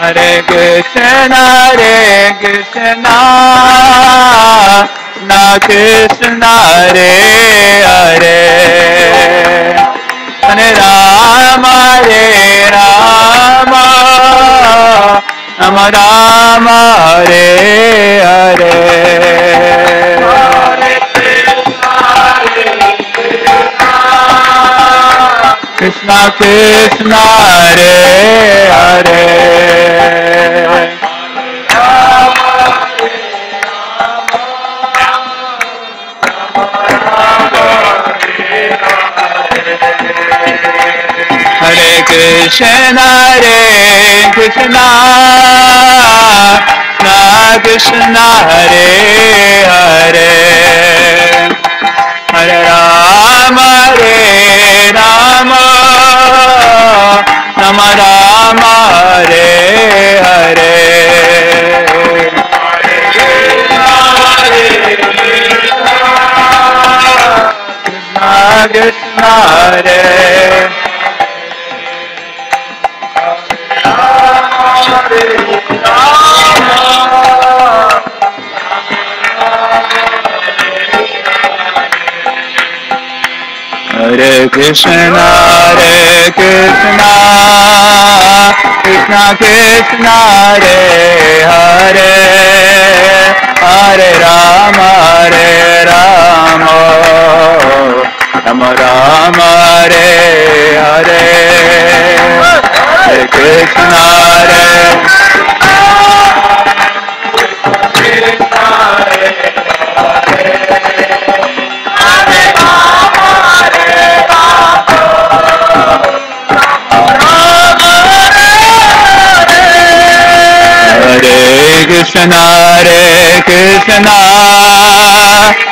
Hare Krishna Krishna Krishna Hare Hare Hare Rama Rama Rama Rama Hare Hare Krishna Krishna Hare Hare Hare Krishna Krishna Krishna Hare Hare Hare Rama Rama Rama Rama Hare Hare Krishna Krishna Hare Hare Krishna Krishna Krishna Hare Hare Hare Rama Rama Rama Rama Hare Hare Hare Krishna Krishna Krishna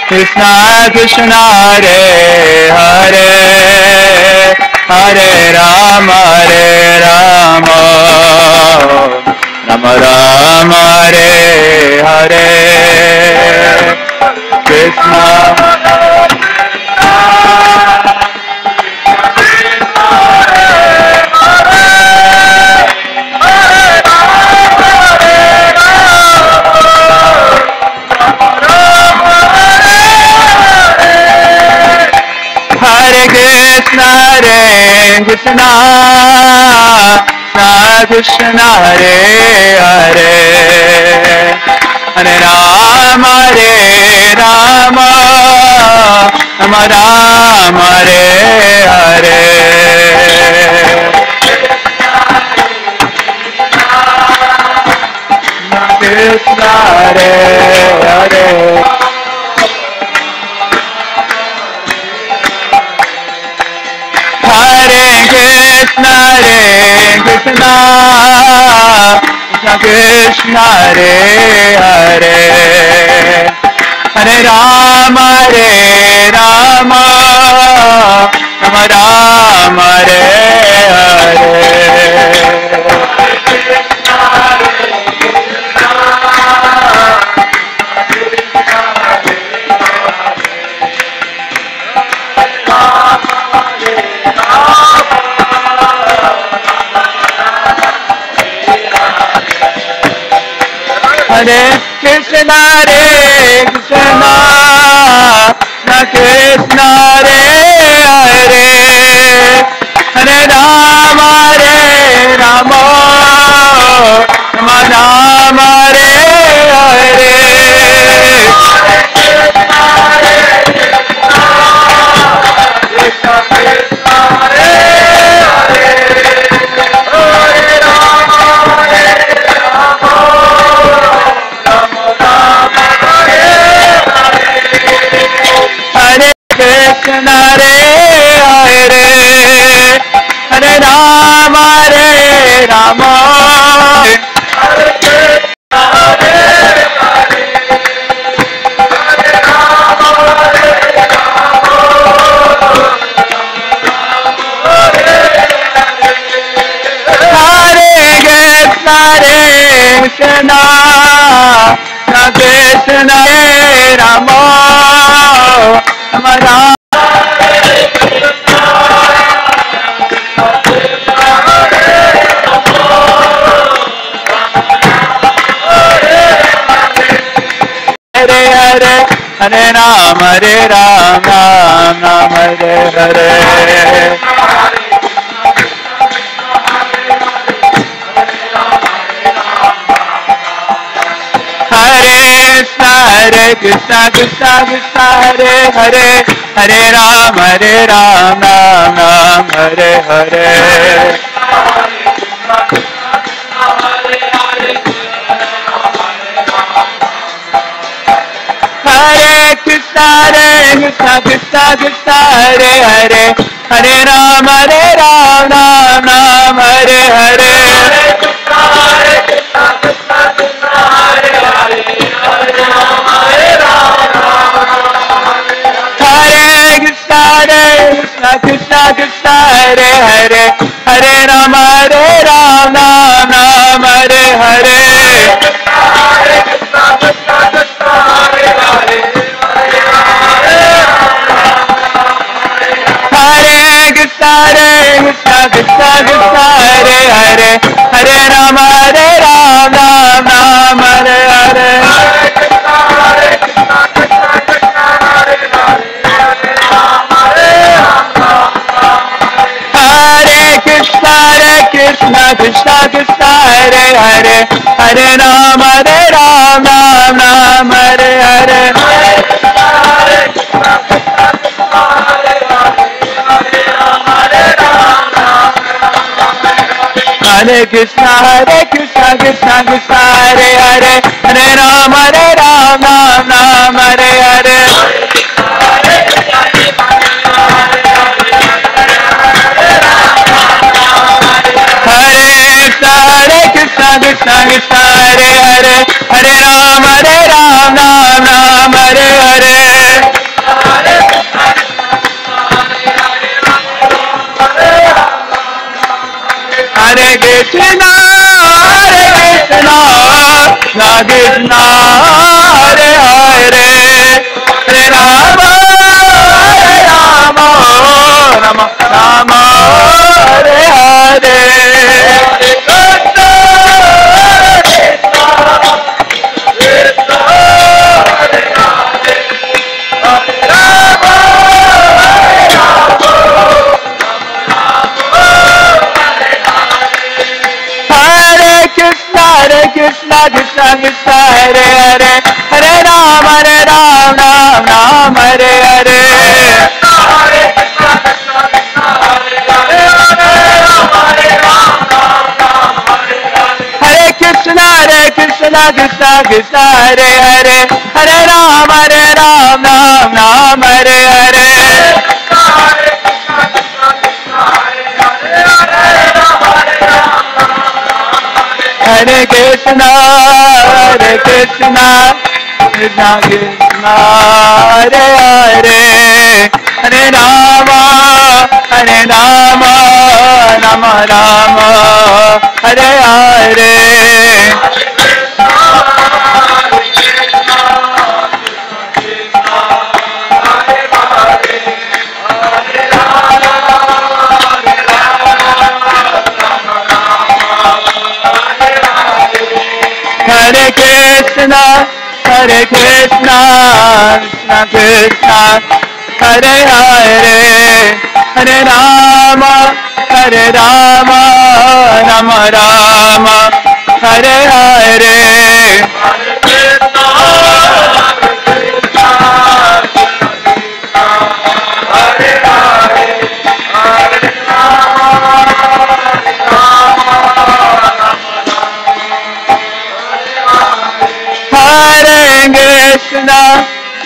Krishna Krishna Hare Hare Hare Rama Rama Rama Rama Hare Hare Krishna Krishna Krishna Hare Hare Hare Rama Rama Rama Rama Hare Hare Krishna Hare Hare Krishna Krishna Hare Hare Hare Rama Rama Rama Rama Hare Hare Hare Krishna Krishna Krishna Hare Hare Hare Rama Rama Rama Rama Hare Hare Krishna Hare Hare Rama Rama Hare Krishna Krishna Rama Rama Hare Hare, Hare Rama, Rama Rama, Hare Hare. Hare Krishna, Krishna Krishna, Hare Hare, Hare Rama, Rama Rama, Hare Hare. Hare Krishna, Krishna Krishna, Hare Hare, Hare Rama, Rama Rama, Hare Hare. Hare Krishna, Krishna Krishna, Hare Hare, Hare Rama, Rama Rama, Hare Hare. Hare Krishna, Krishna Krishna, Hare Hare, Hare Rama, Rama Rama, Hare Hare. Hare Krishna, Krishna Krishna, Hare Hare, Hare Rama, Rama Rama, Hare Hare. Hare Krishna, Krishna Krishna, Hare Hare, Hare Rama, Rama Rama, Hare Hare. Hare Krishna, Krishna Krishna, Hare Hare, Hare Rama, Rama Rama, Hare Hare. Hare Krishna, Krishna Krishna, Hare Hare, Hare Rama, Rama Rama, Hare Hare. Hare Krishna, Krishna Krishna, Hare Hare, Hare Rama, Rama Rama, Hare Hare. Hare Krishna, Krishna Krishna, Hare Hare, Hare Rama, Rama Rama, Hare Hare. Hare Krishna, Krishna Krishna, Hare Hare, Hare Rama, Rama Rama, Hare Hare. Hare Krishna, Krishna Krishna, Hare Hare, Hare Rama, Rama Rama, Hare Hare.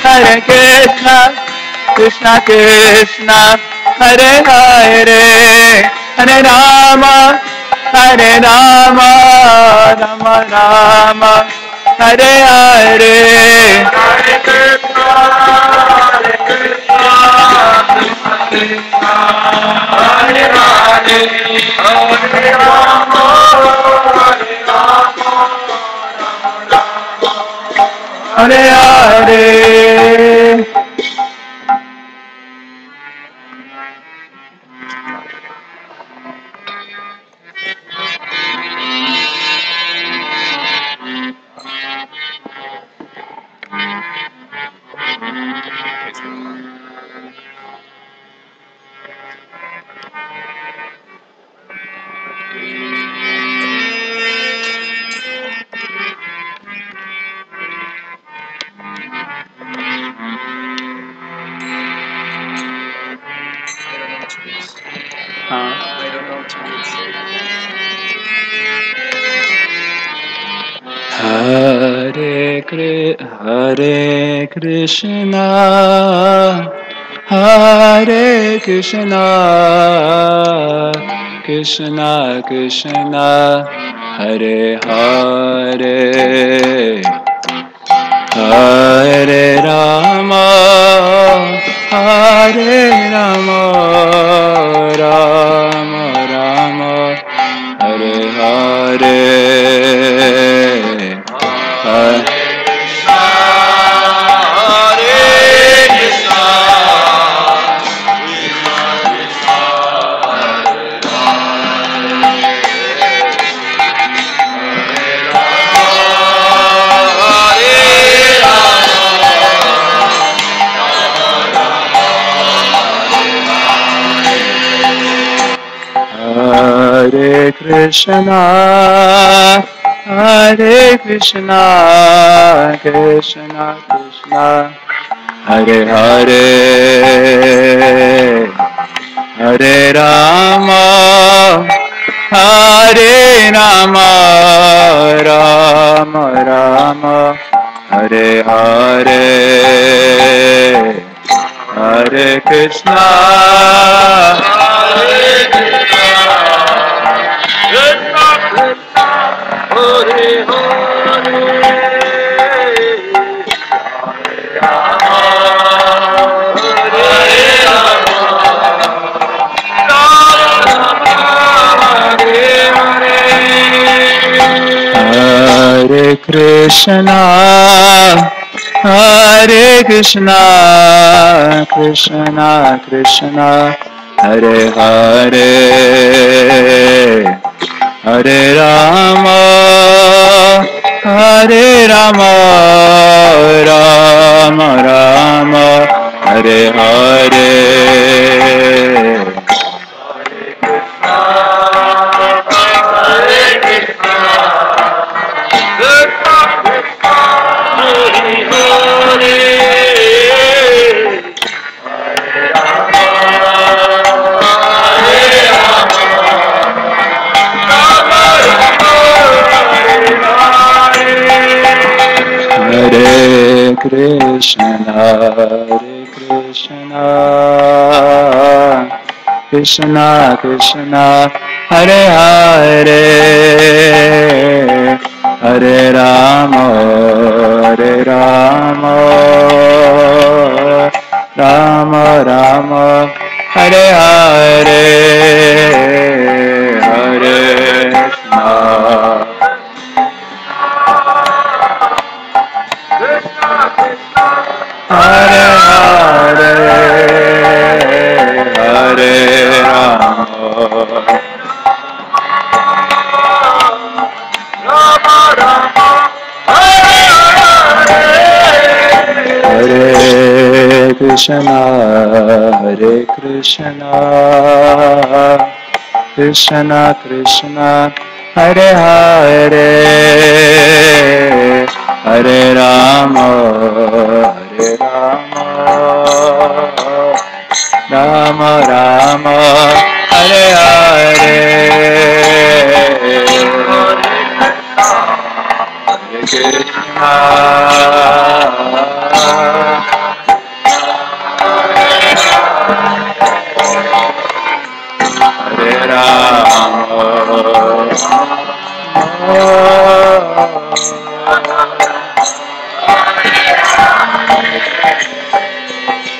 Hare Krishna, Krishna Krishna, Hare Hare, Hare Rama, Rama Rama, Hare Hare. Hare Krishna, Krishna Krishna, Hare Hare, Hare Rama, Hare Hare. Hare Krishna, Hare Krishna, Krishna Krishna, Hare Hare, Hare Rama, Hare Rama, Rama Rama, Hare Hare, Hare Krishna, Hare Krishna, Krishna Krishna, Hare Krishna, Hare Krishna, Krishna Krishna, Hare Hare, Hare Rama, Hare Rama, Rama Rama, Hare Hare, Hare Krishna, Hare Krishna, Krishna Krishna, Hare Hare, Hare Rama, Hare Rama, Rama Rama, Hare Hare, Hare Krishna, Hare Krishna, Krishna Krishna, Hare Hare, Hare Rama, Hare Rama, Rama Rama, Hare Hare, Hare Krishna, Krishna Krishna, Hare Hare, Hare Krishna, Hare Krishna, Krishna Krishna, Hare Hare, Hare Rama, Hare Rama, Rama Rama, Hare Hare, Hare Krishna, Hare Hare, Hare Rama, Rama Rama, Hare Hare, Hare Krishna, Hare Krishna, Krishna Krishna, Hare Hare, Hare Rama, Hare Rama, Rama Rama, Hare Hare, Hare Krishna, Hare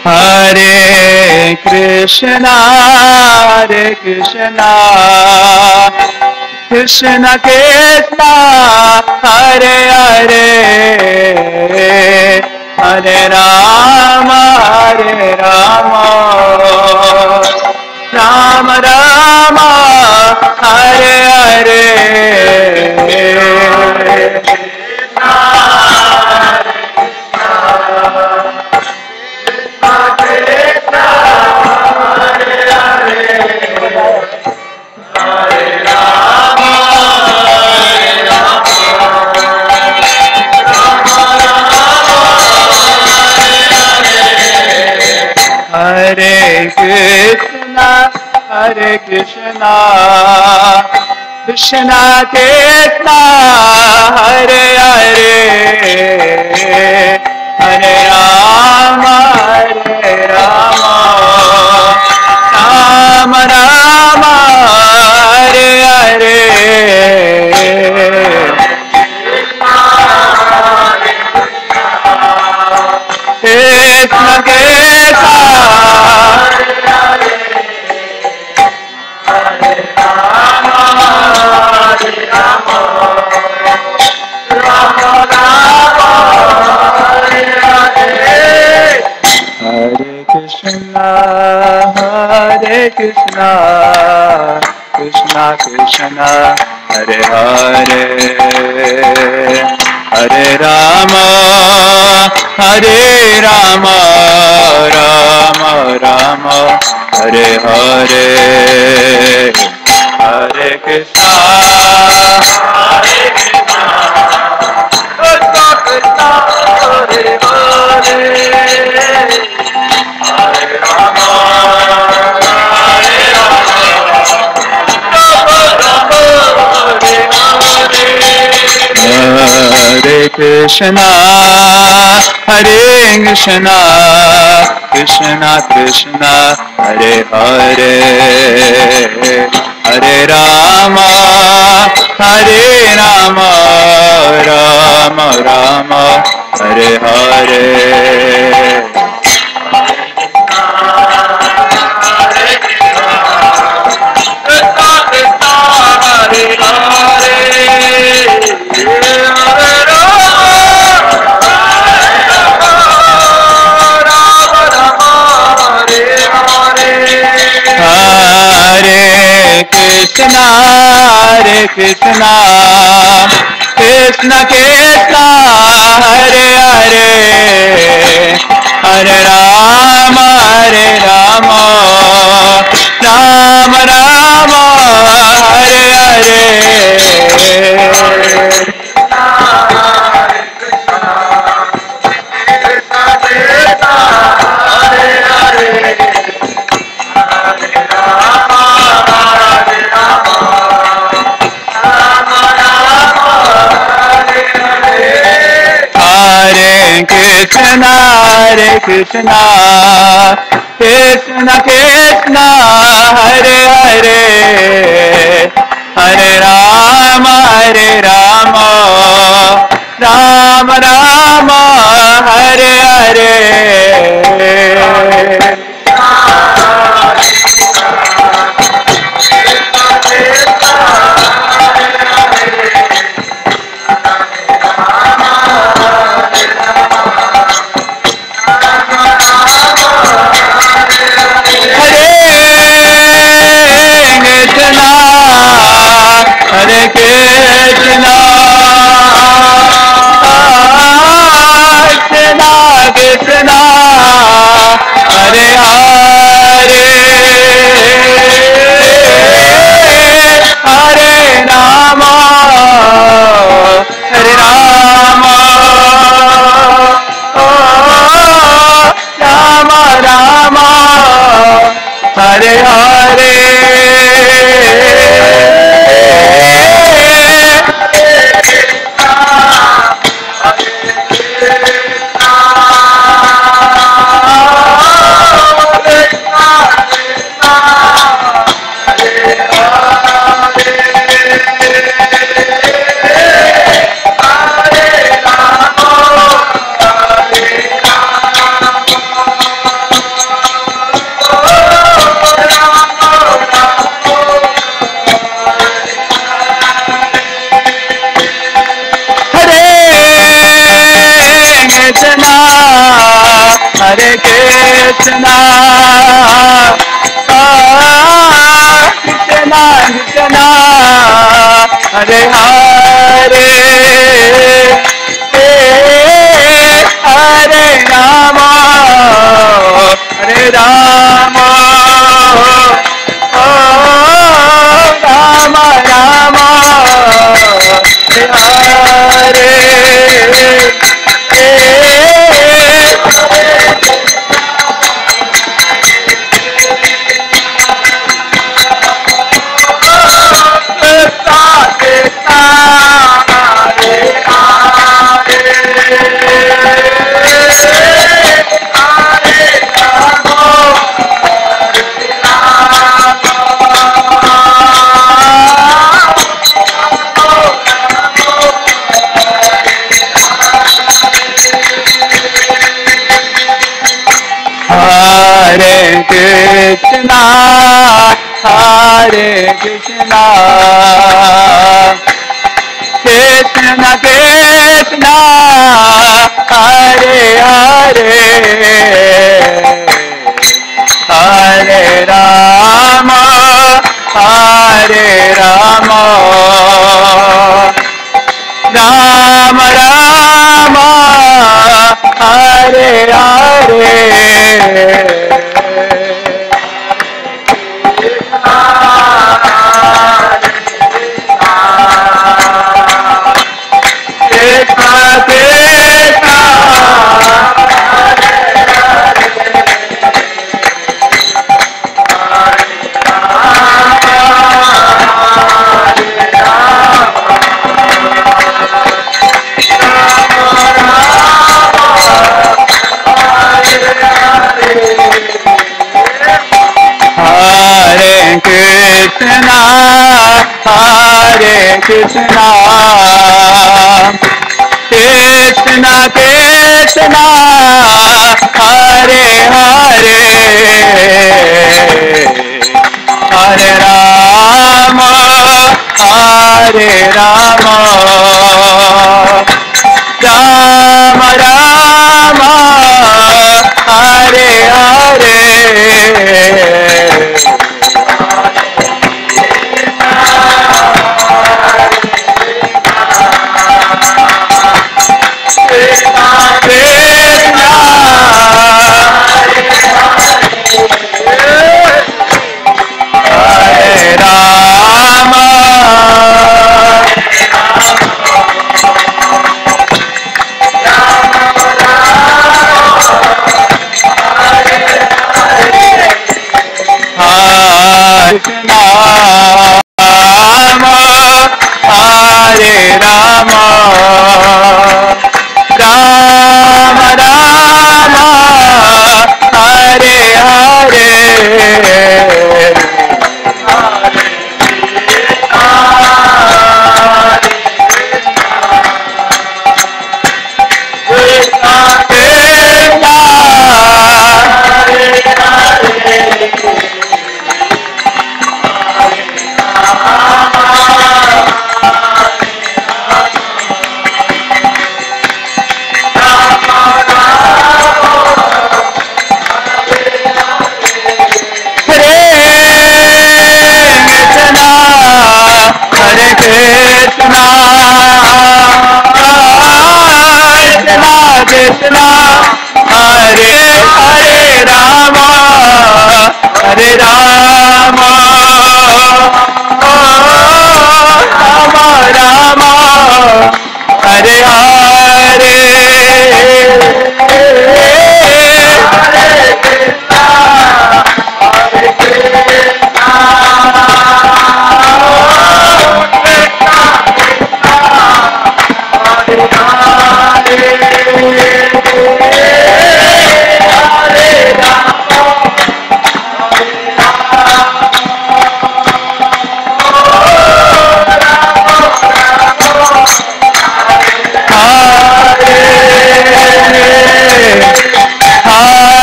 Hare Krishna, Hare Krishna, Krishna Krishna, Hare Hare, Hare Rama, Hare Rama, Rama Rama, Hare Hare, Hare Krishna, Hare Krishna, Krishna Krishna Hare Hare Hare Rama Hare Rama Rama Rama Hare Hare Krishna Krishna Hare Krishna, Krishna Krishna, Hare Hare, Hare Rama, Hare Rama, Rama Rama, Hare Hare, Hare Krishna, Hare Krishna, Krishna Krishna, Hare Hare. Hare Krishna, Hare Krishna, Krishna Krishna, Hare Hare, Hare Rama, Hare Rama, Rama Rama, Hare Hare. Krishna, Hare Krishna, Krishna Krishna, Hare Hare, Hare Rama, Hare Rama, Rama Rama, Hare Hare. Krishna, Hare Krishna, Krishna Krishna, Hare Hare, Hare Rama, Hare Rama, Rama Rama, Hare Hare. Hare Krishna, Krishna Krishna, Hare Hare, Hare Rama, Hare Rama, Rama Rama, Hare Hare. Hare Krishna, Krishna Krishna, Hare Hare, Hare Rama, Hare Rama, Rama Rama, Hare Hare. Hare Krishna, Krishna Krishna, Hare Hare, Hare Rama, Hare Rama, Rama Rama, Hare Hare. Krishna, Krishna Krishna, Hare Hare, Hare Rama, Hare Rama, Rama Rama, Hare Hare.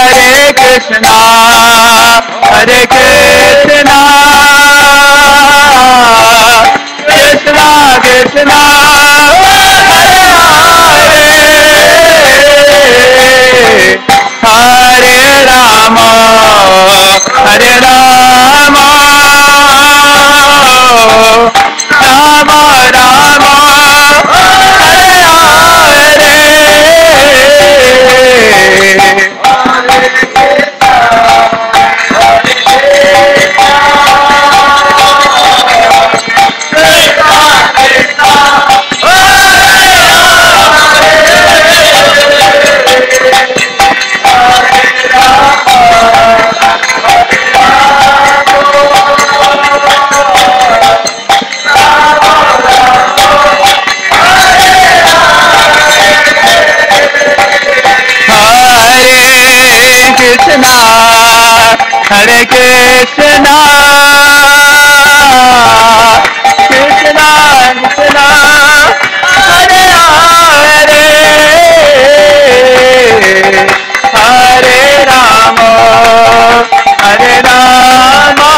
Hare Krishna, Krishna Krishna, Hare Hare, Hare Rama, Hare Rama,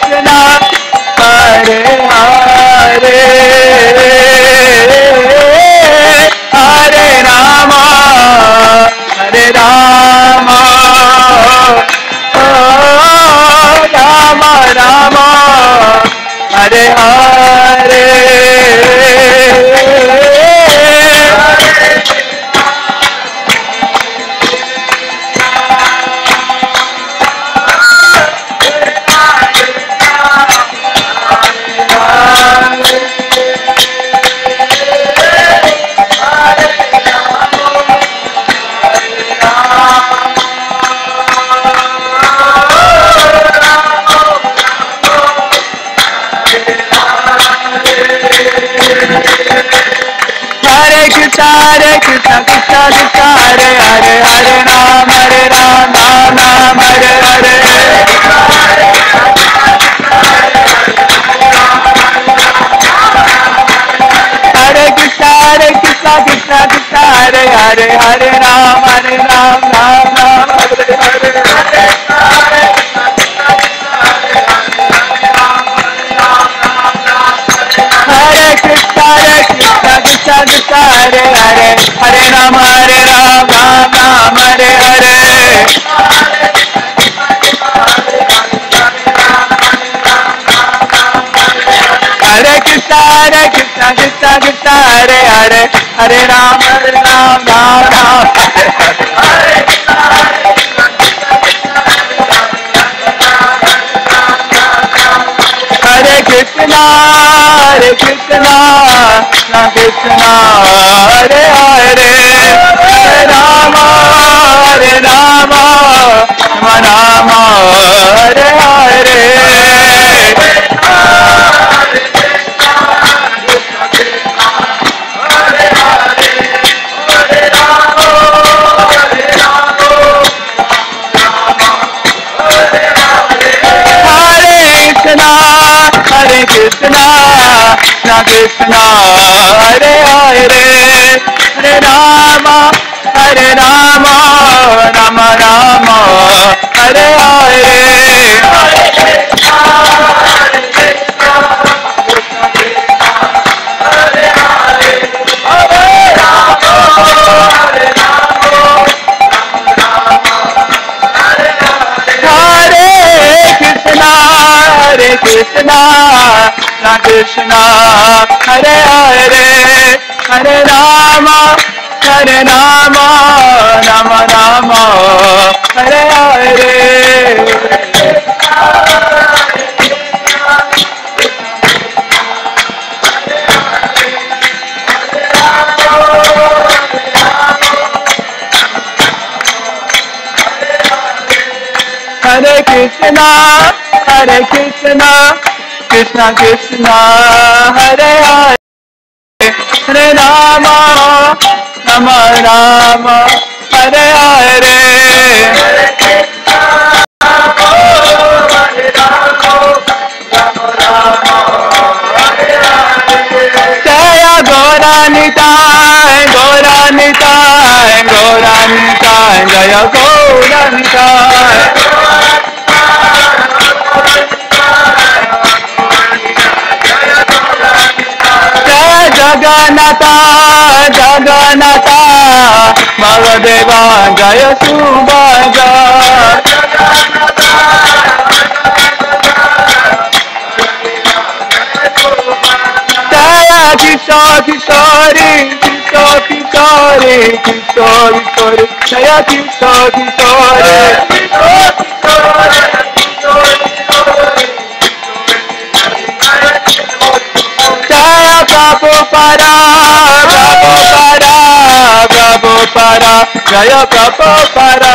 Krishna, Hare Hare, Hare Rama, Hare Rama, oh Rama Rama, Hare Hare. Hare Krishna, Krishna Krishna, Hare Hare, Hare Ram, Ram Ram, Hare Hare. Hare Krishna, Krishna Krishna, Hare Hare, Hare Ram, Ram Ram, Hare Hare. Hare Krishna, Krishna Krishna, Hare Hare, Hare Ram, Ram Ram, Hare Hare. Hare Krishna, Krishna Krishna, Hare Hare, Hare Ram, Ram Ram, Hare Hare Krishna, Krishna Krishna, Hare Hare, Hare Rama, Rama Rama, Hare Hare. Hare Krishna, Krishna Krishna, Hare Hare, Hare Rama, Rama Rama, Hare Hare. Krishna, Krishna, Hare Hare, Hare Rama, Rama Rama, Hare Hare. Hare Krishna, Krishna Krishna, Hare Hare, Hare Rama, Rama, Hare Hare. Jaya Gauranitai, Gauranitai, Gauranitai, Jaya Gauranitai. Jagannatha, Jagannatha, Maladeva, Jaya Subhaja. Jaya Kishore, Kishore, Kishore, Kishore, Kishore, Kishore, Jaya Kishore, Kishore. Jaya Prabhupada, Prabhupada, Prabhupada, Jaya Prabhupada.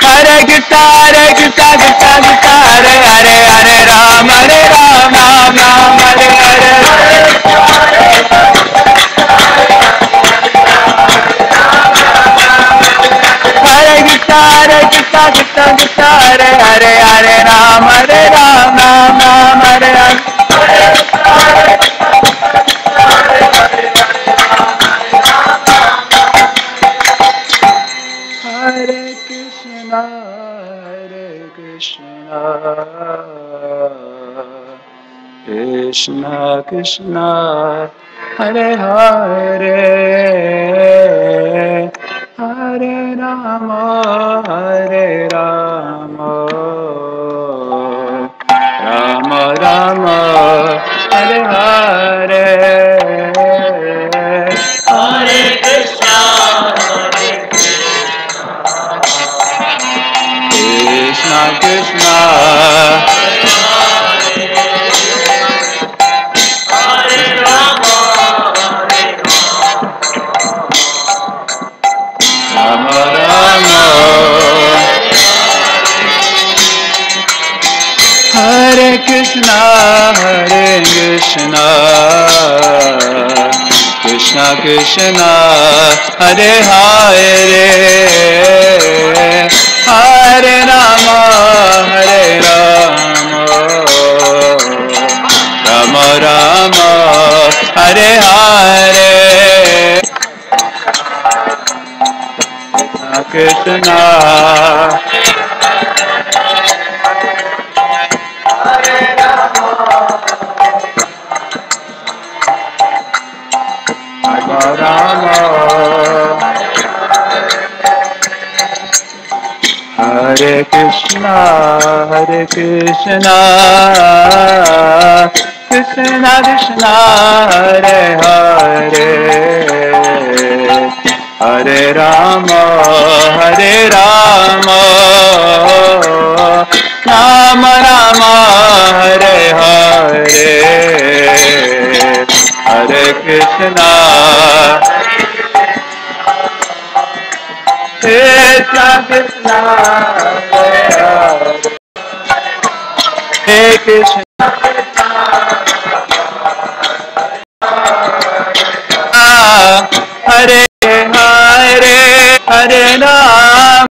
Hare Krishna, Krishna Krishna, Hare Hare, Hare Rama, Rama, Hare Hare. Hare Krishna, Krishna Krishna, Hare Hare, Hare Rama, Rama, Hare Hare. Krishna, Hare Krishna, Krishna Krishna, Hare Hare, Hare Rama, Hare Rama, Rama Rama, Hare Hare, Hare Krishna, Krishna Krishna, Hare Rama, Rama Rama, Hare Krishna, Hare Krishna, Krishna Krishna, Hare Hare, Hare Rama, Hare Rama, Rama Rama, Hare Hare, Krishna Rama Rama, Hare Krishna, Hare Krishna, Krishna Krishna, Hare Hare, Hare Rama, Hare Rama, Rama Rama, Hare Hare, Hare Krishna, Krishna Krishna, Hare Krishna, Hare Hare, Hare Ram,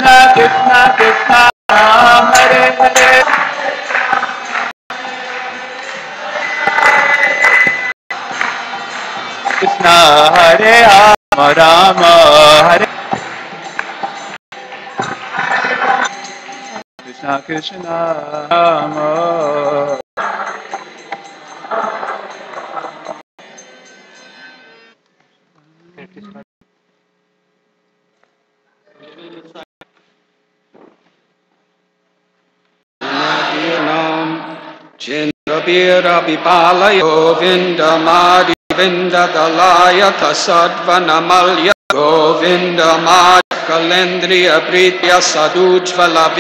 Hare Krishna Krishna, Hare Hare, Krishna Hare Rama, Rama Hare Krishna Krishna, Rama. Chindrapirapipalayo Vindamadi Vindadalayatha Sadvanamalya Govindamaya Kalendriya Pritya Sadujvala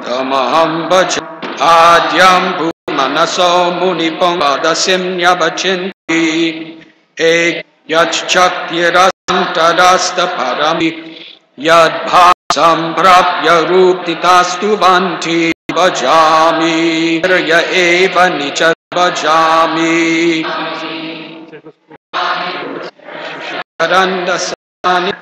Tamaham Bhajan Adyam Bhumanaso Munipamadasimnya Bachinti Ek Yachchaktirasamtadasta Parami Yadbha Samprapya Ruptitastu Vanti Bhajami Ya Eva Nicha Bhajami Karanda Sani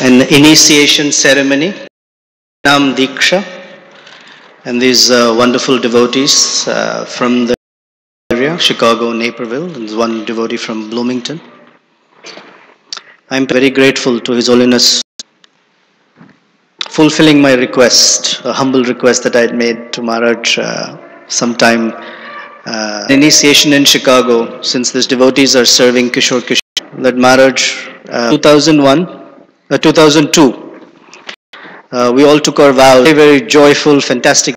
An initiation ceremony, Nam Diksha, and these wonderful devotees from the area, Chicago, Naperville, and one devotee from Bloomington. I'm very grateful to His Holiness fulfilling my request, a humble request that I had made to Maharaj sometime. Initiation in Chicago, since these devotees are serving Kishore, that Maharaj, 2001, 2002, we all took our vows. Very, very joyful, fantastic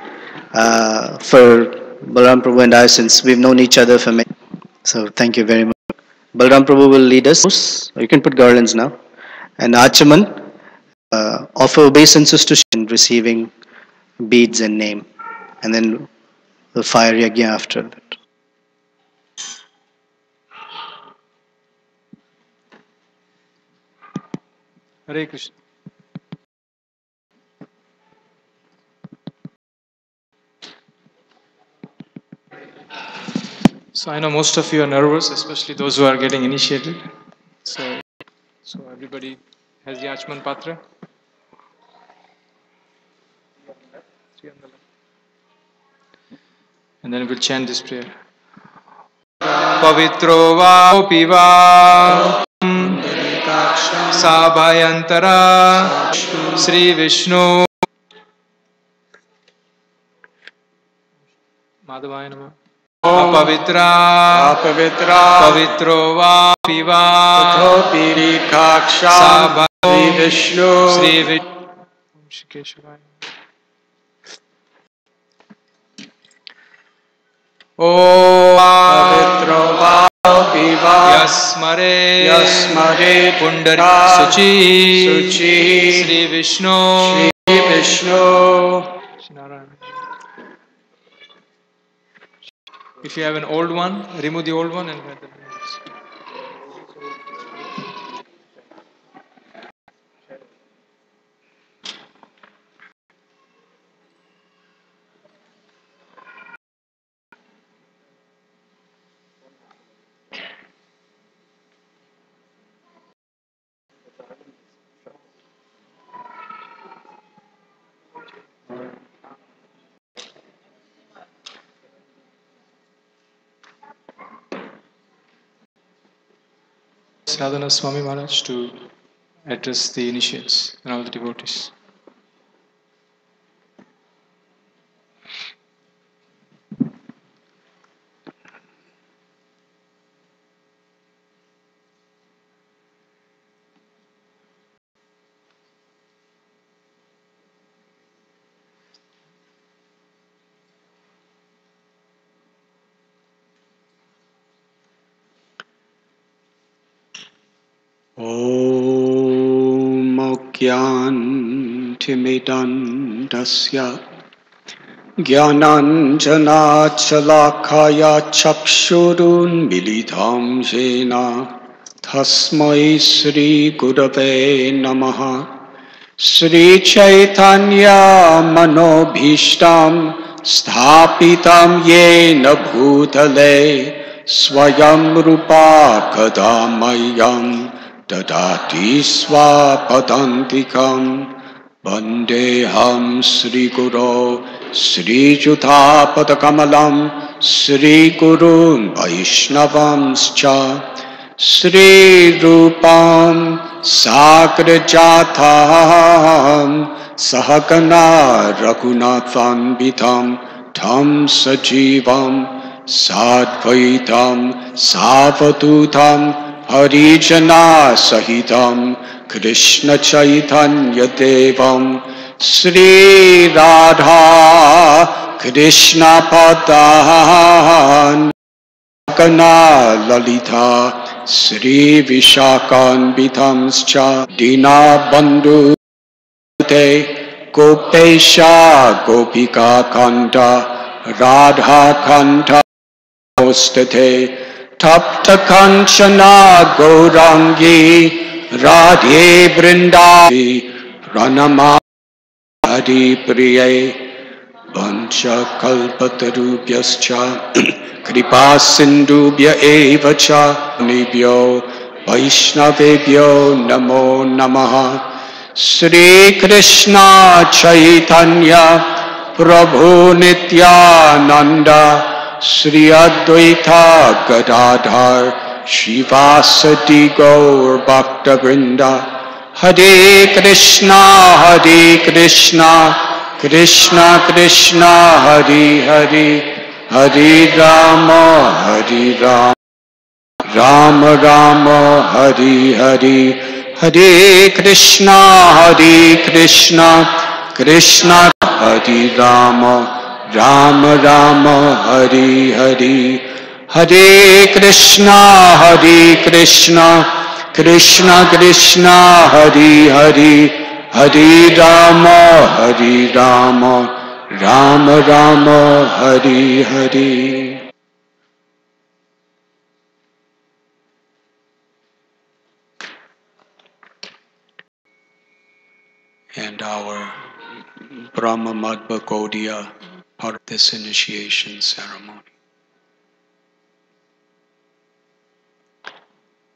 for Balaram Prabhu and I, since we've known each other for many. So thank you very much. Balaram Prabhu will lead us. You can put garlands now. And Achaman, offer obeisances to and receiving beads and name. And then the fire yajna after that. Hare Krishna. So I know most of you are nervous, especially those who are getting initiated. So everybody has the Achman Patra. And then we'll chant this prayer. Pavitro va piva Sabhayantara Sri Vishnu Madhavaya Namah. Apavitra Pavitro va piva Sabhayantara Sri Vishnu Sri Vishnu O Pavitro va piva Yasmare Pundari Suchi Sri Vishnu If you have an old one, remove the old one and wear the new ones. Radhanatha Swami Maharaj to address the initiates and all the devotees. Om Mokyantimidandasya Jnananjana Chalakaya Chakshurun Milidam Jena Tasmai Sri Gurave Namaha Sri Chaitanya Manobhishtam Sthapitam Yena Bhutale Swayam Rupa Kadamayam Dadati Swapadantikam Vandeham Sri Guru Sri Juthapadakamalam Sri Gurun Vaishnavamscha Sri Rupam Sagrajatham Sahagana Raghunathanvitam Tam Sajivam Sadvaitam Savadutam Harijana Sahitam Krishna Chaitanya Devam Sri Radha Krishna Padan Kana Lalita Sri Vishakanvitamscha Dina Bandhu Te Gopesha Gopika Kanta Radha Kanta Ostate Tapta Kanchana Gaurangi Radhe Vrindavi Pranama Hari Priye Vancha kalpatarubhyascha kripa sindubhya eva cha nibhyo vaishnavebhyo namo namaha. Shri Krishna Chaitanya Prabhu Nityananda Shri Advaita Gadadhar Shivasati Gaur Bhakta Vrinda. Hare Krishna Krishna Krishna Hare Hare Hare Rama Rama Rama Hare Hare Hare Krishna Krishna Hare Rama Rama Hare Hare Hare Krishna Krishna Krishna Hare Hare Hare Rama Rama Hare Hare. And our Brahma Madhva Gaudiya, part of this initiation ceremony.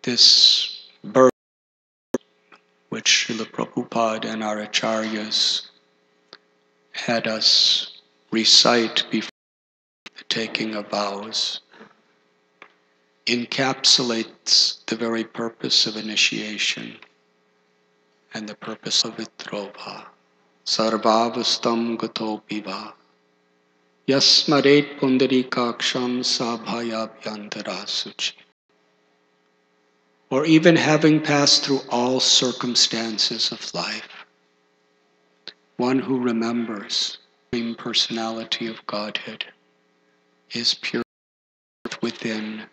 This birth which Srila Prabhupada and our Acharyas had us recite before the taking of vows encapsulates the very purpose of initiation and the purpose of Vitrova. Sarvavastam gato piva yasmaret pundarikaksham sabhayabhyantara suchi. Or even having passed through all circumstances of life, one who remembers the Supreme Personality of Godhead is pure within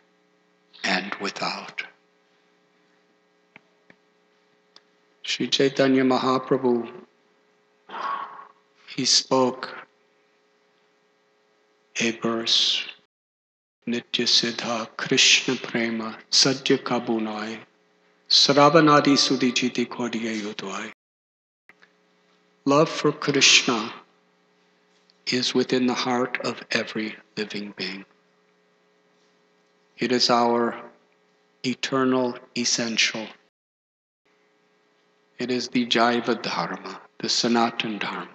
and without. Sri Chaitanya Mahaprabhu, he spoke a verse, Nitya Siddha Krishna Prema Sadhya Kabunai Sravanadi Sudijiti Kodiya Yudvai. Love for Krishna is within the heart of every living being. It is our eternal essential. It is the Jaiva Dharma, the Sanatan Dharma.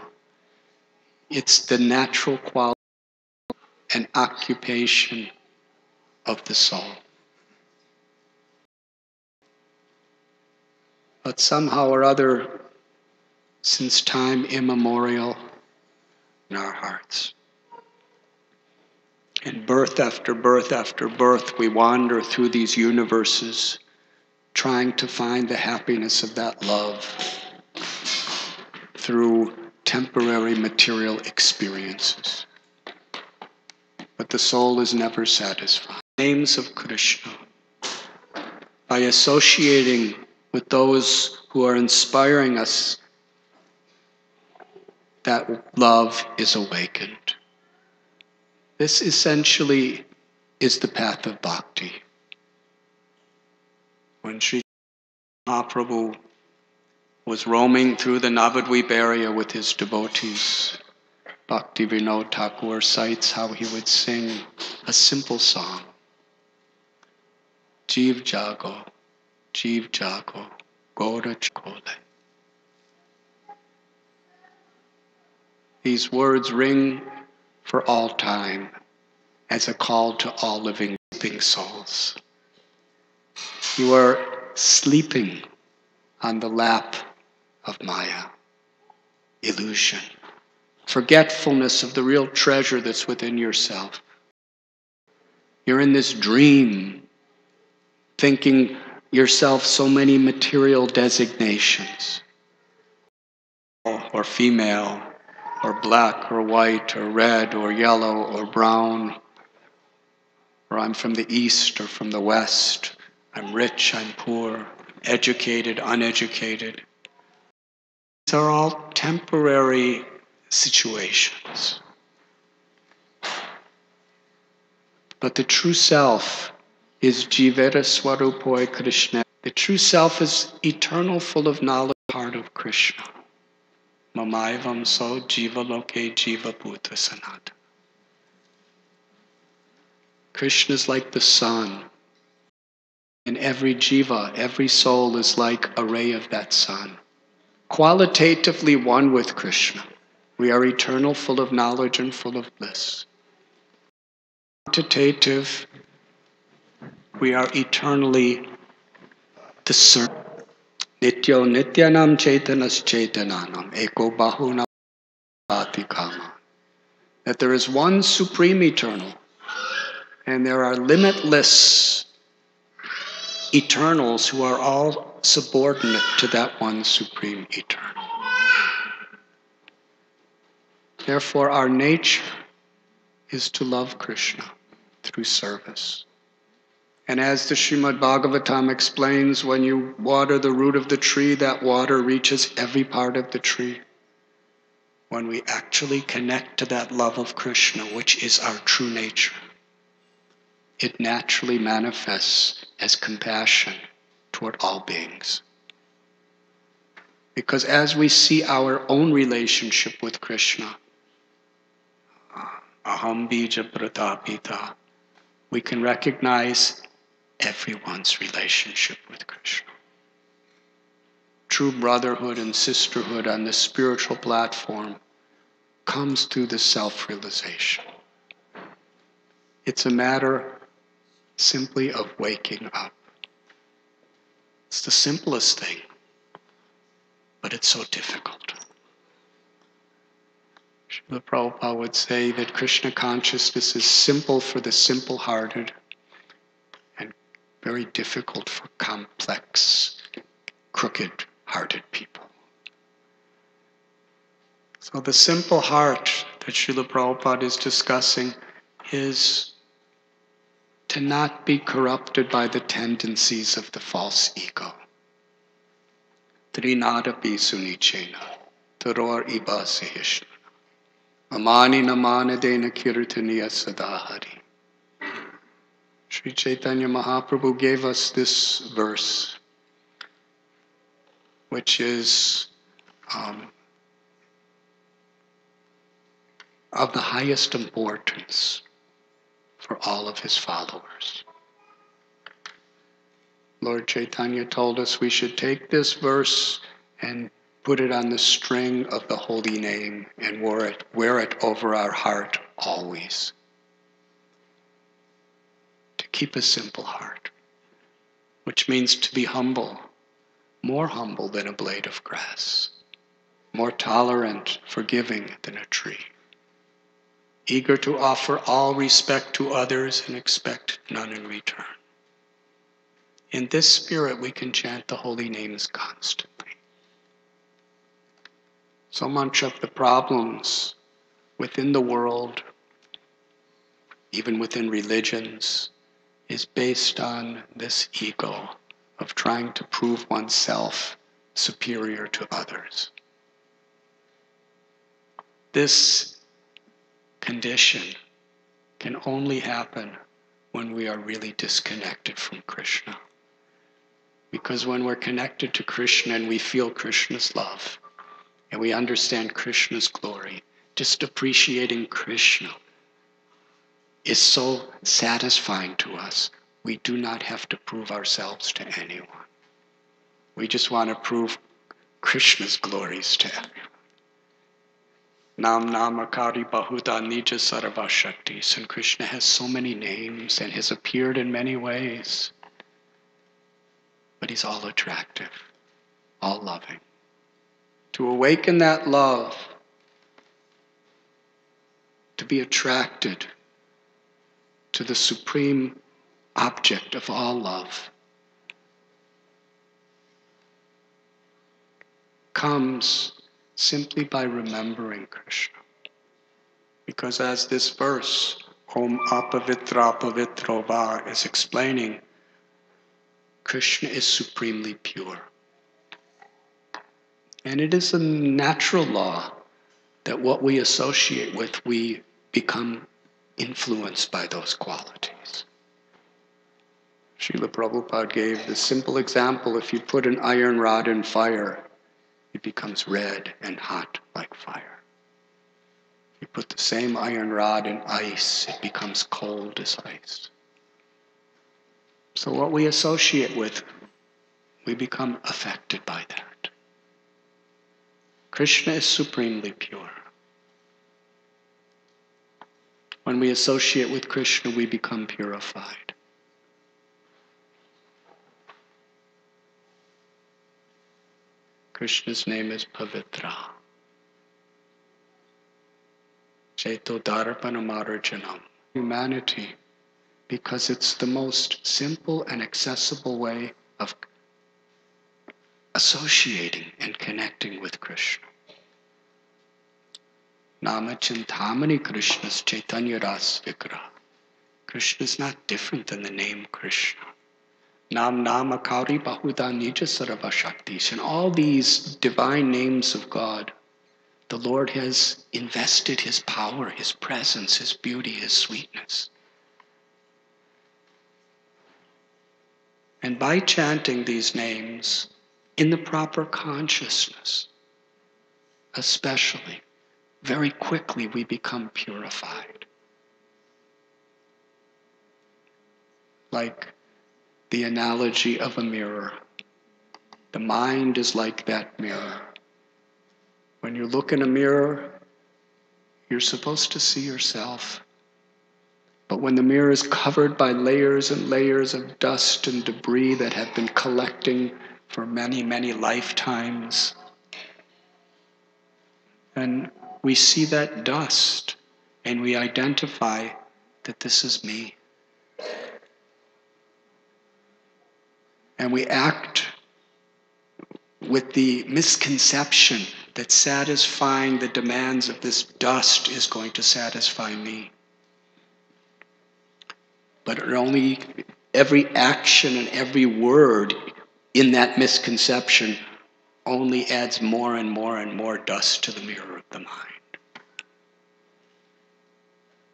It's the natural quality and occupation of the soul. But somehow or other, since time immemorial, in our hearts. And birth after birth after birth, we wander through these universes trying to find the happiness of that love through temporary material experiences. But the soul is never satisfied. Names of Krishna, by associating with those who are inspiring us, that love is awakened. This essentially is the path of bhakti. When Sri Mahaprabhu was roaming through the Navadvip area with his devotees, Bhakti Vinod Thakur cites how he would sing a simple song. Jeev Jago, Goraj Kole. These words ring for all time as a call to all living souls. You are sleeping on the lap of Maya, illusion, forgetfulness of the real treasure that's within yourself. You're in this dream, thinking yourself so many material designations, or female, or black, or white, or red, or yellow, or brown, or I'm from the east or from the west, I'm rich, I'm poor, educated, uneducated. These are all temporary situations. But the true self is Jiveta Swarupoi Krishna. The true self is eternal, full of knowledge, heart of Krishna. Mamaivam so jiva loke jiva bhuta sanatana. Krishna is like the sun. And every jiva, every soul is like a ray of that sun. Qualitatively one with Krishna. We are eternal, full of knowledge and full of bliss. Quantitative, we are eternally discerned. Nityo nityanam chaitanas chaitananam eko bahunam bhati kama. That there is one supreme eternal, and there are limitless eternals who are all subordinate to that one supreme eternal. Therefore, our nature is to love Krishna through service. And as the Srimad Bhagavatam explains, when you water the root of the tree, that water reaches every part of the tree. When we actually connect to that love of Krishna, which is our true nature, it naturally manifests as compassion toward all beings. Because as we see our own relationship with Krishna, aham bija pratapita, we can recognize everyone's relationship with Krishna. True brotherhood and sisterhood on the spiritual platform comes through the self-realization. It's a matter simply of waking up. It's the simplest thing, but it's so difficult. Srila Prabhupada would say that Krishna consciousness is simple for the simple-hearted and very difficult for complex, crooked-hearted people. So the simple heart that Srila Prabhupada is discussing is to not be corrupted by the tendencies of the false ego. Trinadapi sunichena, taror iba sahishna, amani namanadena kirtaniya sadahari. Sri Chaitanya Mahaprabhu gave us this verse, which is of the highest importance for all of his followers. Lord Chaitanya told us we should take this verse and put it on the string of the holy name and wear it over our heart always. To keep a simple heart, which means to be humble, more humble than a blade of grass, more tolerant, forgiving than a tree, eager to offer all respect to others and expect none in return. In this spirit, we can chant the holy names constantly. So much of the problems within the world, even within religions, is based on this ego of trying to prove oneself superior to others. This condition can only happen when we are really disconnected from Krishna. Because when we're connected to Krishna and we feel Krishna's love, and we understand Krishna's glory, just appreciating Krishna is so satisfying to us. We do not have to prove ourselves to anyone. We just want to prove Krishna's glories to everyone. Nam namakari bahuda nija sarva shaktis. And Krishna has so many names and has appeared in many ways. But he's all attractive, all loving. To awaken that love, to be attracted to the supreme object of all love, comes simply by remembering Krishna. Because as this verse, Om Apavitra Pavitro Va, is explaining, Krishna is supremely pure. And it is a natural law that what we associate with, we become influenced by those qualities. Srila Prabhupada gave the simple example, if you put an iron rod in fire, it becomes red and hot like fire. You put the same iron rod in ice, it becomes cold as ice. So what we associate with, we become affected by that. Krishna is supremely pure. When we associate with Krishna, we become purified. Krishna's name is Pavitra. Cheto Darpanamarjanam. Humanity, because it's the most simple and accessible way of associating and connecting with Krishna. Nama Chintamani Krishna's Chaitanya Ras Vigraha. Krishna is not different than the name Krishna. Nam Nama Kauri Bahuda Nija Sarava Shaktis. And all these divine names of God, the Lord has invested His power, His presence, His beauty, His sweetness. And by chanting these names in the proper consciousness, especially, very quickly we become purified. Like the analogy of a mirror. The mind is like that mirror. When you look in a mirror, you're supposed to see yourself. But when the mirror is covered by layers and layers of dust and debris that have been collecting for many, many lifetimes, and we see that dust and we identify that this is me. And we act with the misconception that satisfying the demands of this dust is going to satisfy me. But every action and every word in that misconception only adds more and more and more dust to the mirror of the mind.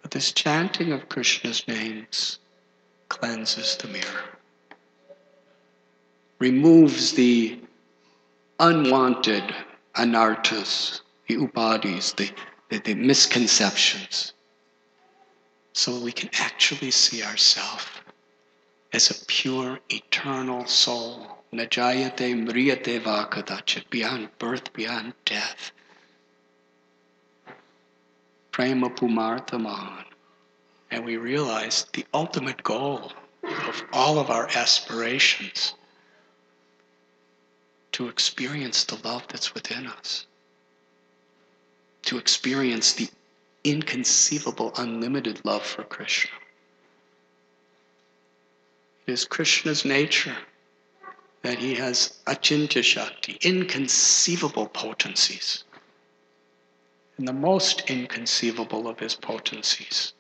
But this chanting of Krishna's names cleanses the mirror, removes the unwanted anarthas, the upadis, the misconceptions, so we can actually see ourselves as a pure, eternal soul. Najayate mriyate va kadachit, beyond birth, beyond death. Prema pumarthaman. And we realize the ultimate goal of all of our aspirations, to experience the love that's within us, to experience the inconceivable, unlimited love for Krishna. It is Krishna's nature that he has achintya shakti, inconceivable potencies. And the most inconceivable of his potencies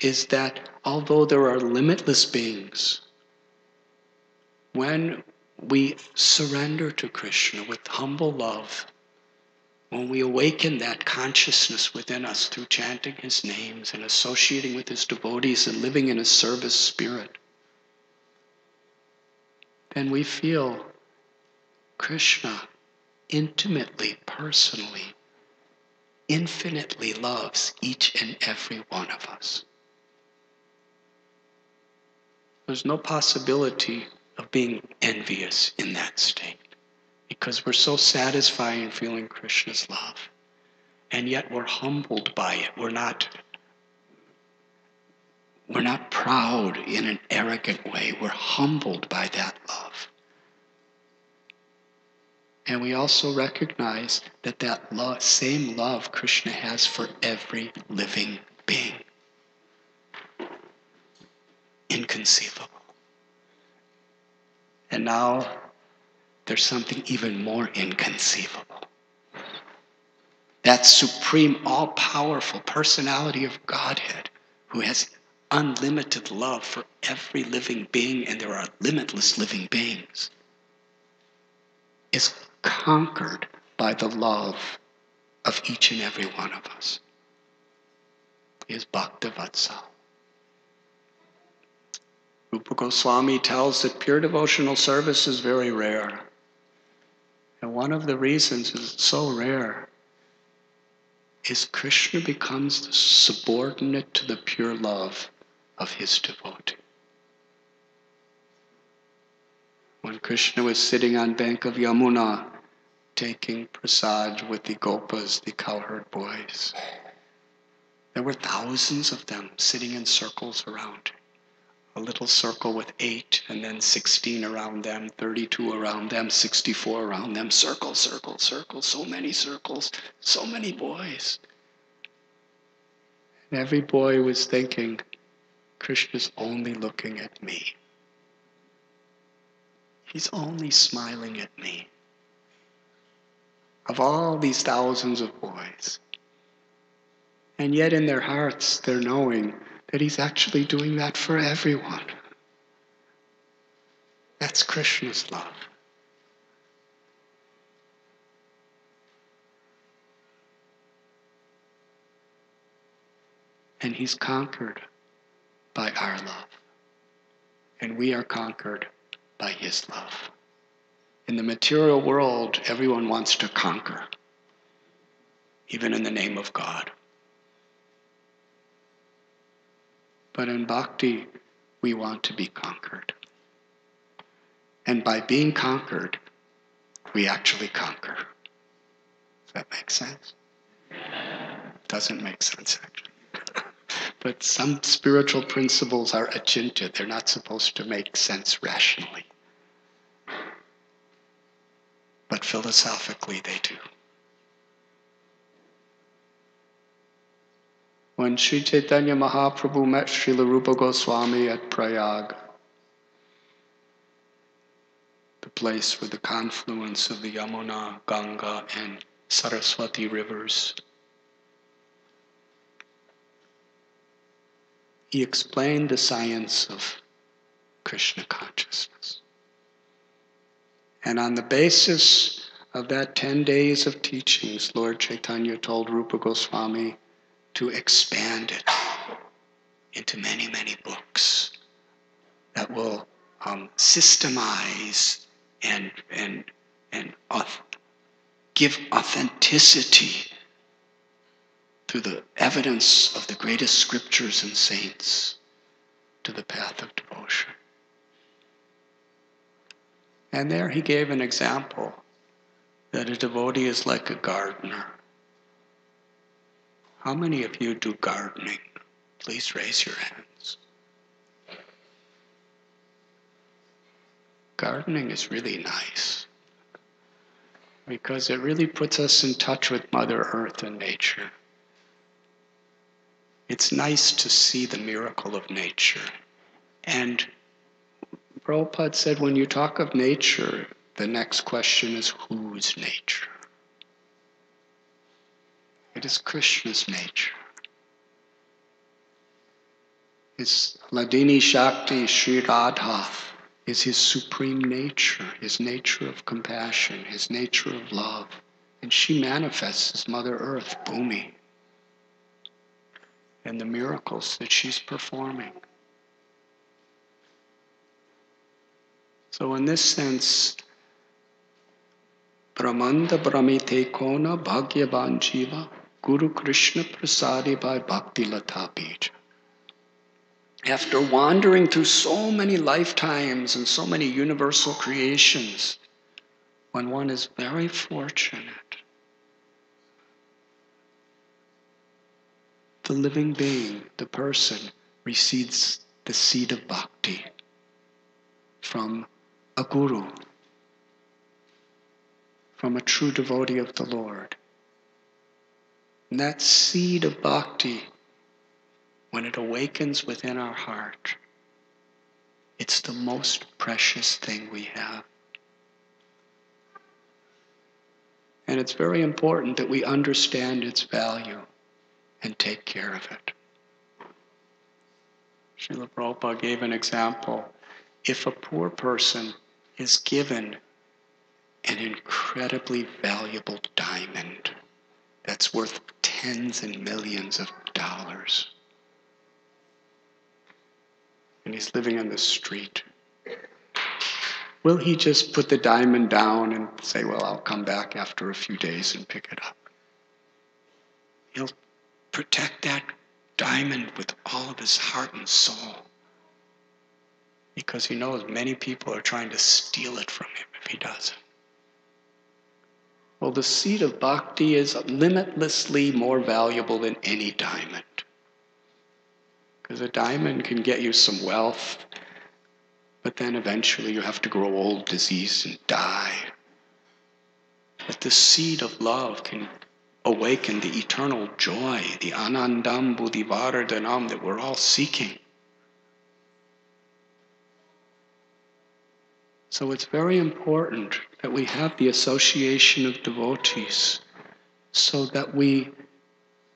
is that although there are limitless beings, when we surrender to Krishna with humble love, when we awaken that consciousness within us through chanting his names and associating with his devotees and living in a service spirit, then we feel Krishna intimately, personally, infinitely loves each and every one of us. There's no possibility of being envious in that state, because we're so satisfied in feeling Krishna's love. And yet we're humbled by it. We're not proud in an arrogant way. We're humbled by that love. And we also recognize that same love Krishna has for every living being. Inconceivable. And now there's something even more inconceivable. That supreme, all-powerful personality of Godhead, who has unlimited love for every living being, and there are limitless living beings, is conquered by the love of each and every one of us. He is Bhakta-Vatsal. Rupa Goswami tells that pure devotional service is very rare. And one of the reasons it's so rare is Krishna becomes subordinate to the pure love of his devotee. When Krishna was sitting on bank of Yamuna, taking prasad with the gopas, the cowherd boys, there were thousands of them sitting in circles around. A little circle with 8, and then 16 around them, 32 around them, 64 around them, circle, circle, circle, so many circles, so many boys. And every boy was thinking, Krishna's only looking at me. He's only smiling at me. Of all these thousands of boys. And yet in their hearts, they're knowing that he's actually doing that for everyone. That's Krishna's love. And he's conquered by our love. And we are conquered by his love. In the material world, everyone wants to conquer, even in the name of God. But in bhakti, we want to be conquered. And by being conquered, we actually conquer. Does that make sense? Doesn't make sense, actually. But some spiritual principles are achintya. They're not supposed to make sense rationally. But philosophically, they do. When Sri Chaitanya Mahaprabhu met Srila Rupa Goswami at Prayag, the place where the confluence of the Yamuna, Ganga, and Saraswati rivers, he explained the science of Krishna consciousness. And on the basis of that 10 days of teachings, Lord Chaitanya told Rupa Goswami to expand it into many, many books that will systemize and give authenticity through the evidence of the greatest scriptures and saints to the path of devotion. And there he gave an example that a devotee is like a gardener. How many of you do gardening? Please raise your hands. Gardening is really nice because it really puts us in touch with Mother Earth and nature. It's nice to see the miracle of nature. And Prabhupada said when you talk of nature, the next question is whose nature? It is Krishna's nature. It's Ladini Shakti Sri Radha is his supreme nature, his nature of compassion, his nature of love. And she manifests as Mother Earth, Bhumi, and the miracles that she's performing. So in this sense, Brahmanda Brahmite Kona Bhagyavan Jiva Guru Krishna Prasadi by Bhakti Lata Bija. After wandering through so many lifetimes and so many universal creations, when one is very fortunate, the living being, the person, receives the seed of bhakti from a guru, from a true devotee of the Lord. And that seed of bhakti, when it awakens within our heart, it's the most precious thing we have. And it's very important that we understand its value and take care of it. Srila Prabhupada gave an example. If a poor person is given an incredibly valuable diamond that's worth tens and millions of dollars, and he's living on the street, Will he just put the diamond down and say, well, I'll come back after a few days and pick it up? He'll protect that diamond with all of his heart and soul, because he knows many people are trying to steal it from him if he doesn't. Well, the seed of bhakti is limitlessly more valuable than any diamond. Because a diamond can get you some wealth, but then eventually you have to grow old, diseased, and die. But the seed of love can awaken the eternal joy, the anandam buddhivardhanam that we're all seeking. So it's very important that we have the association of devotees so that we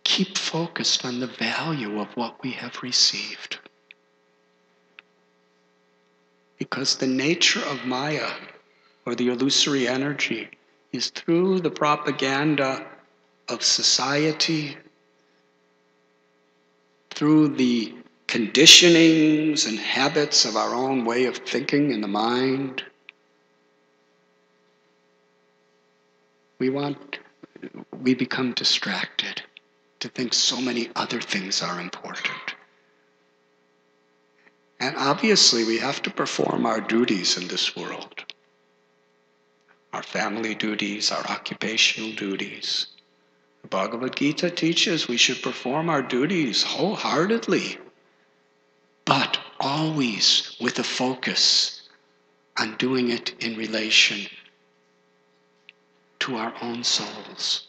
keep focused on the value of what we have received. Because the nature of Maya, or the illusory energy, is through the propaganda of society, through the conditionings and habits of our own way of thinking in the mind. We become distracted to think so many other things are important. And obviously we have to perform our duties in this world. Our family duties, our occupational duties. The Bhagavad Gita teaches we should perform our duties wholeheartedly, but always with a focus on doing it in relation to our own souls,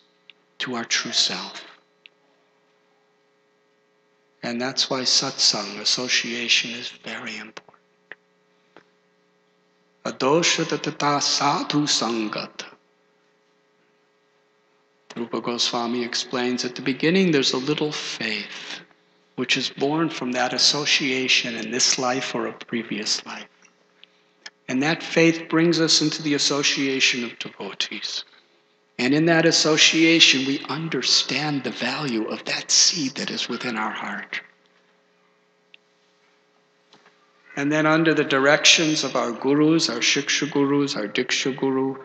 to our true self. And that's why satsang, association, is very important. Adosha tatata sadhu sangat. Rupa Goswami explains at the beginning there's a little faith which is born from that association in this life or a previous life. And that faith brings us into the association of devotees. And in that association, we understand the value of that seed that is within our heart. And then under the directions of our gurus, our shiksha gurus, our diksha guru,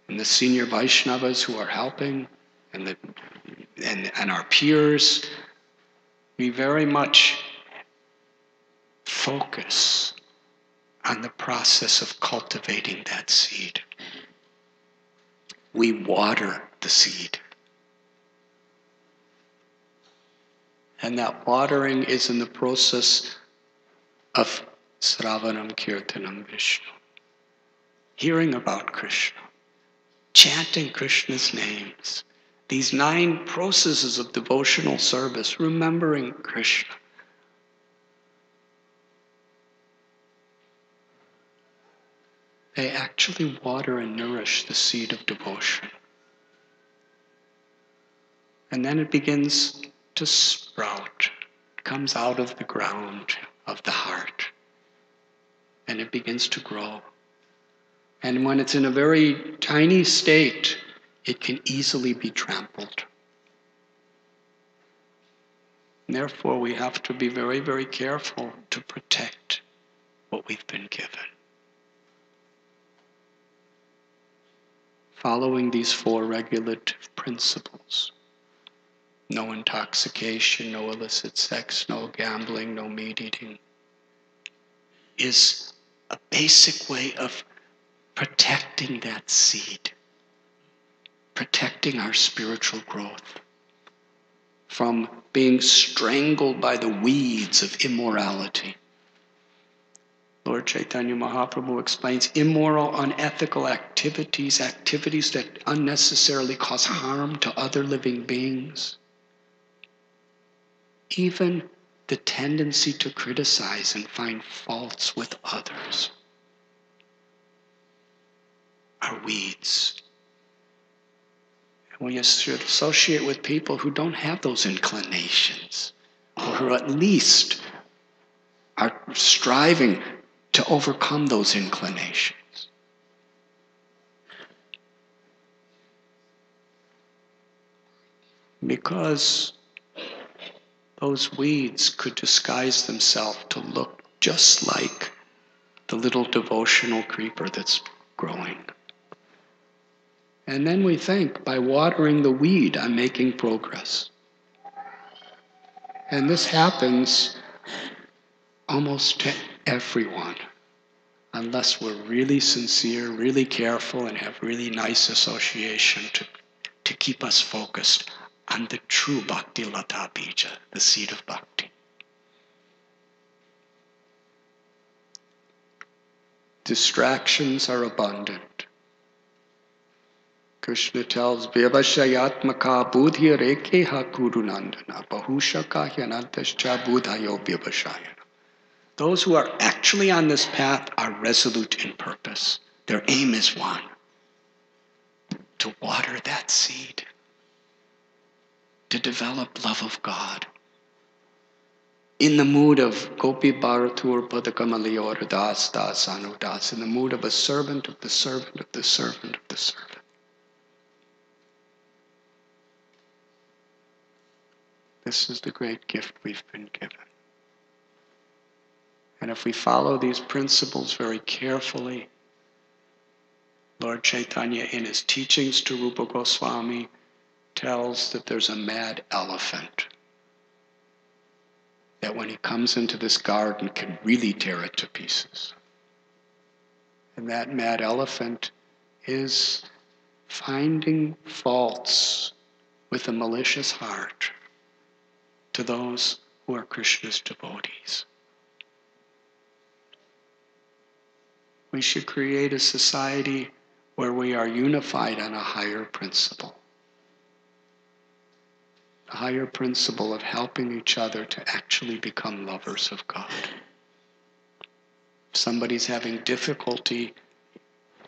and the senior Vaishnavas who are helping, and our peers, we very much focus on the process of cultivating that seed. We water the seed. And that watering is in the process of Sravanam Kirtanam Vishnu. Hearing about Krishna. Chanting Krishna's names. These 9 processes of devotional service, remembering Krishna. They actually water and nourish the seed of devotion. And then it begins to sprout. It comes out of the ground of the heart. And it begins to grow. And when it's in a very tiny state, it can easily be trampled. And therefore, we have to be very, very careful to protect what we've been given. Following these 4 regulative principles. No intoxication, no illicit sex, no gambling, no meat eating, is a basic way of protecting that seed, protecting our spiritual growth from being strangled by the weeds of immorality. Lord Chaitanya Mahaprabhu explains immoral, unethical activities, activities that unnecessarily cause harm to other living beings. Even the tendency to criticize and find faults with others are weeds. And we should associate with people who don't have those inclinations, or who at least are striving to overcome those inclinations. Because those weeds could disguise themselves to look just like the little devotional creeper that's growing. And then we think, by watering the weed, I'm making progress. And this happens almost to everyone, unless we're really sincere, really careful, and have really nice association to keep us focused on the true bhakti lata bija, the seed of bhakti. Distractions are abundant. Krishna tells Vyavashayatmaka buddhya rekeha kurunandana bahushaka hyanantascha buddhayo vyavashayana. Those who are actually on this path are resolute in purpose. Their aim is one: to water that seed, to develop love of God. In the mood of Gopi Bharatur Padakamaliyor Das Das Anudas, in the mood of a servant of the servant of the servant of the servant. This is the great gift we've been given. And if we follow these principles very carefully, Lord Chaitanya in his teachings to Rupa Goswami tells that there's a mad elephant that when he comes into this garden can really tear it to pieces. And that mad elephant is finding faults with a malicious heart to those who are Krishna's devotees. We should create a society where we are unified on a higher principle. The higher principle of helping each other to actually become lovers of God. If somebody's having difficulty,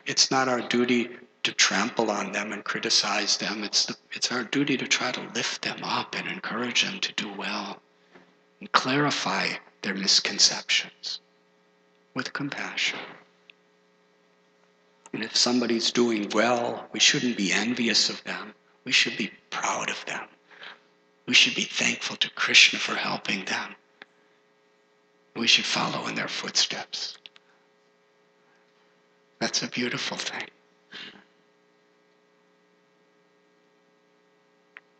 it's not our duty to trample on them and criticize them. It's our duty to try to lift them up and encourage them to do well and clarify their misconceptions with compassion. And if somebody's doing well, we shouldn't be envious of them. We should be proud of them. We should be thankful to Krishna for helping them. We should follow in their footsteps. That's a beautiful thing.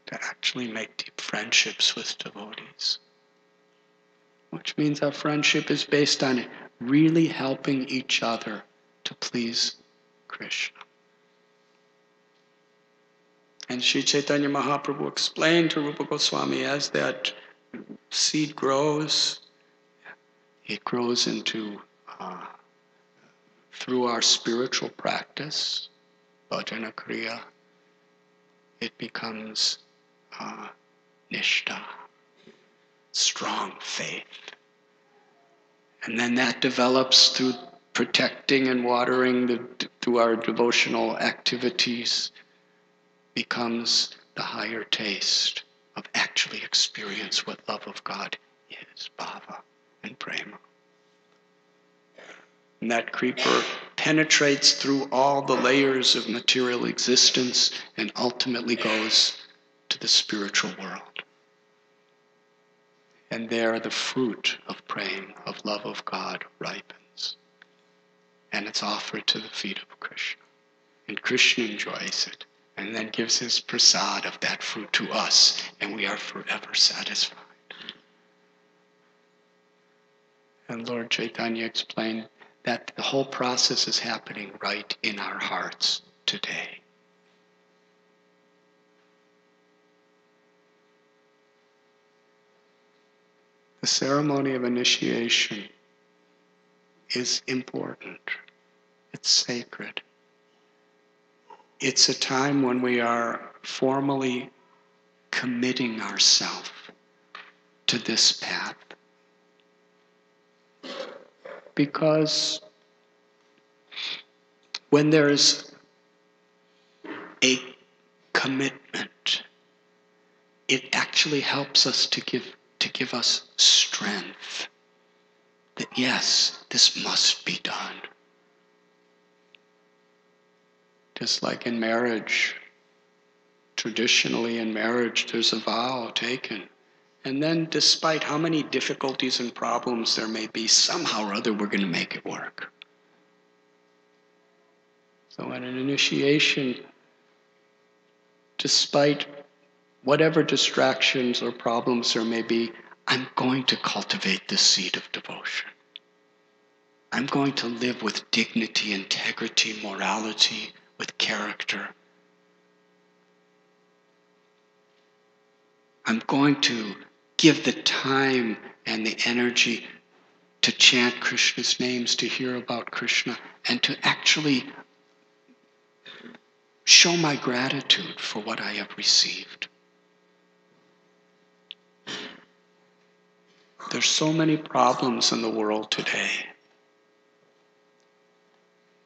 To actually make deep friendships with devotees. Which means our friendship is based on really helping each other to please Krishna. And Sri Chaitanya Mahaprabhu explained to Rupa Goswami, as that seed grows, it grows into, through our spiritual practice, bhajana kriya, it becomes nishta, strong faith. And then that develops through protecting and watering through our devotional activities, becomes the higher taste of actually experience what love of God is, bhava and prema. And that creeper penetrates through all the layers of material existence and ultimately goes to the spiritual world. And there the fruit of prema, of love of God, ripens. And it's offered to the feet of Krishna. And Krishna enjoys it, and then gives his prasad of that fruit to us, and we are forever satisfied. And Lord Chaitanya explained that the whole process is happening right in our hearts today. The ceremony of initiation is important. It's sacred. It's a time when we are formally committing ourselves to this path. Because when there's a commitment, it actually helps us to give us strength. That yes, this must be done. Just like in marriage, traditionally in marriage there's a vow taken. And then, despite how many difficulties and problems there may be, somehow or other we're going to make it work. So in an initiation, despite whatever distractions or problems there may be, I'm going to cultivate this seed of devotion. I'm going to live with dignity, integrity, morality, with character. I'm going to give the time and the energy to chant Krishna's names, to hear about Krishna, and to actually show my gratitude for what I have received. There's so many problems in the world today.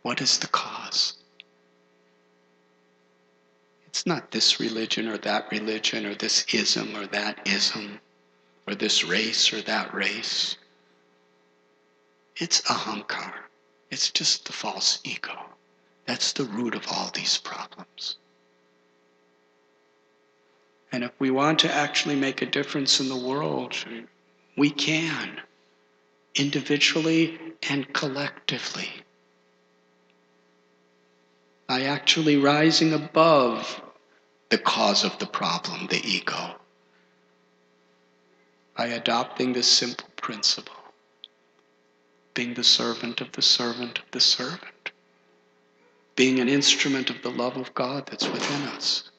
What is the cause? It's not this religion or that religion, or this ism or that ism, or this race or that race. It's ahankar. It's just the false ego. That's the root of all these problems. And if we want to actually make a difference in the world, we can, individually and collectively, by actually rising above the cause of the problem, the ego, by adopting this simple principle, being the servant of the servant of the servant, being an instrument of the love of God that's within us.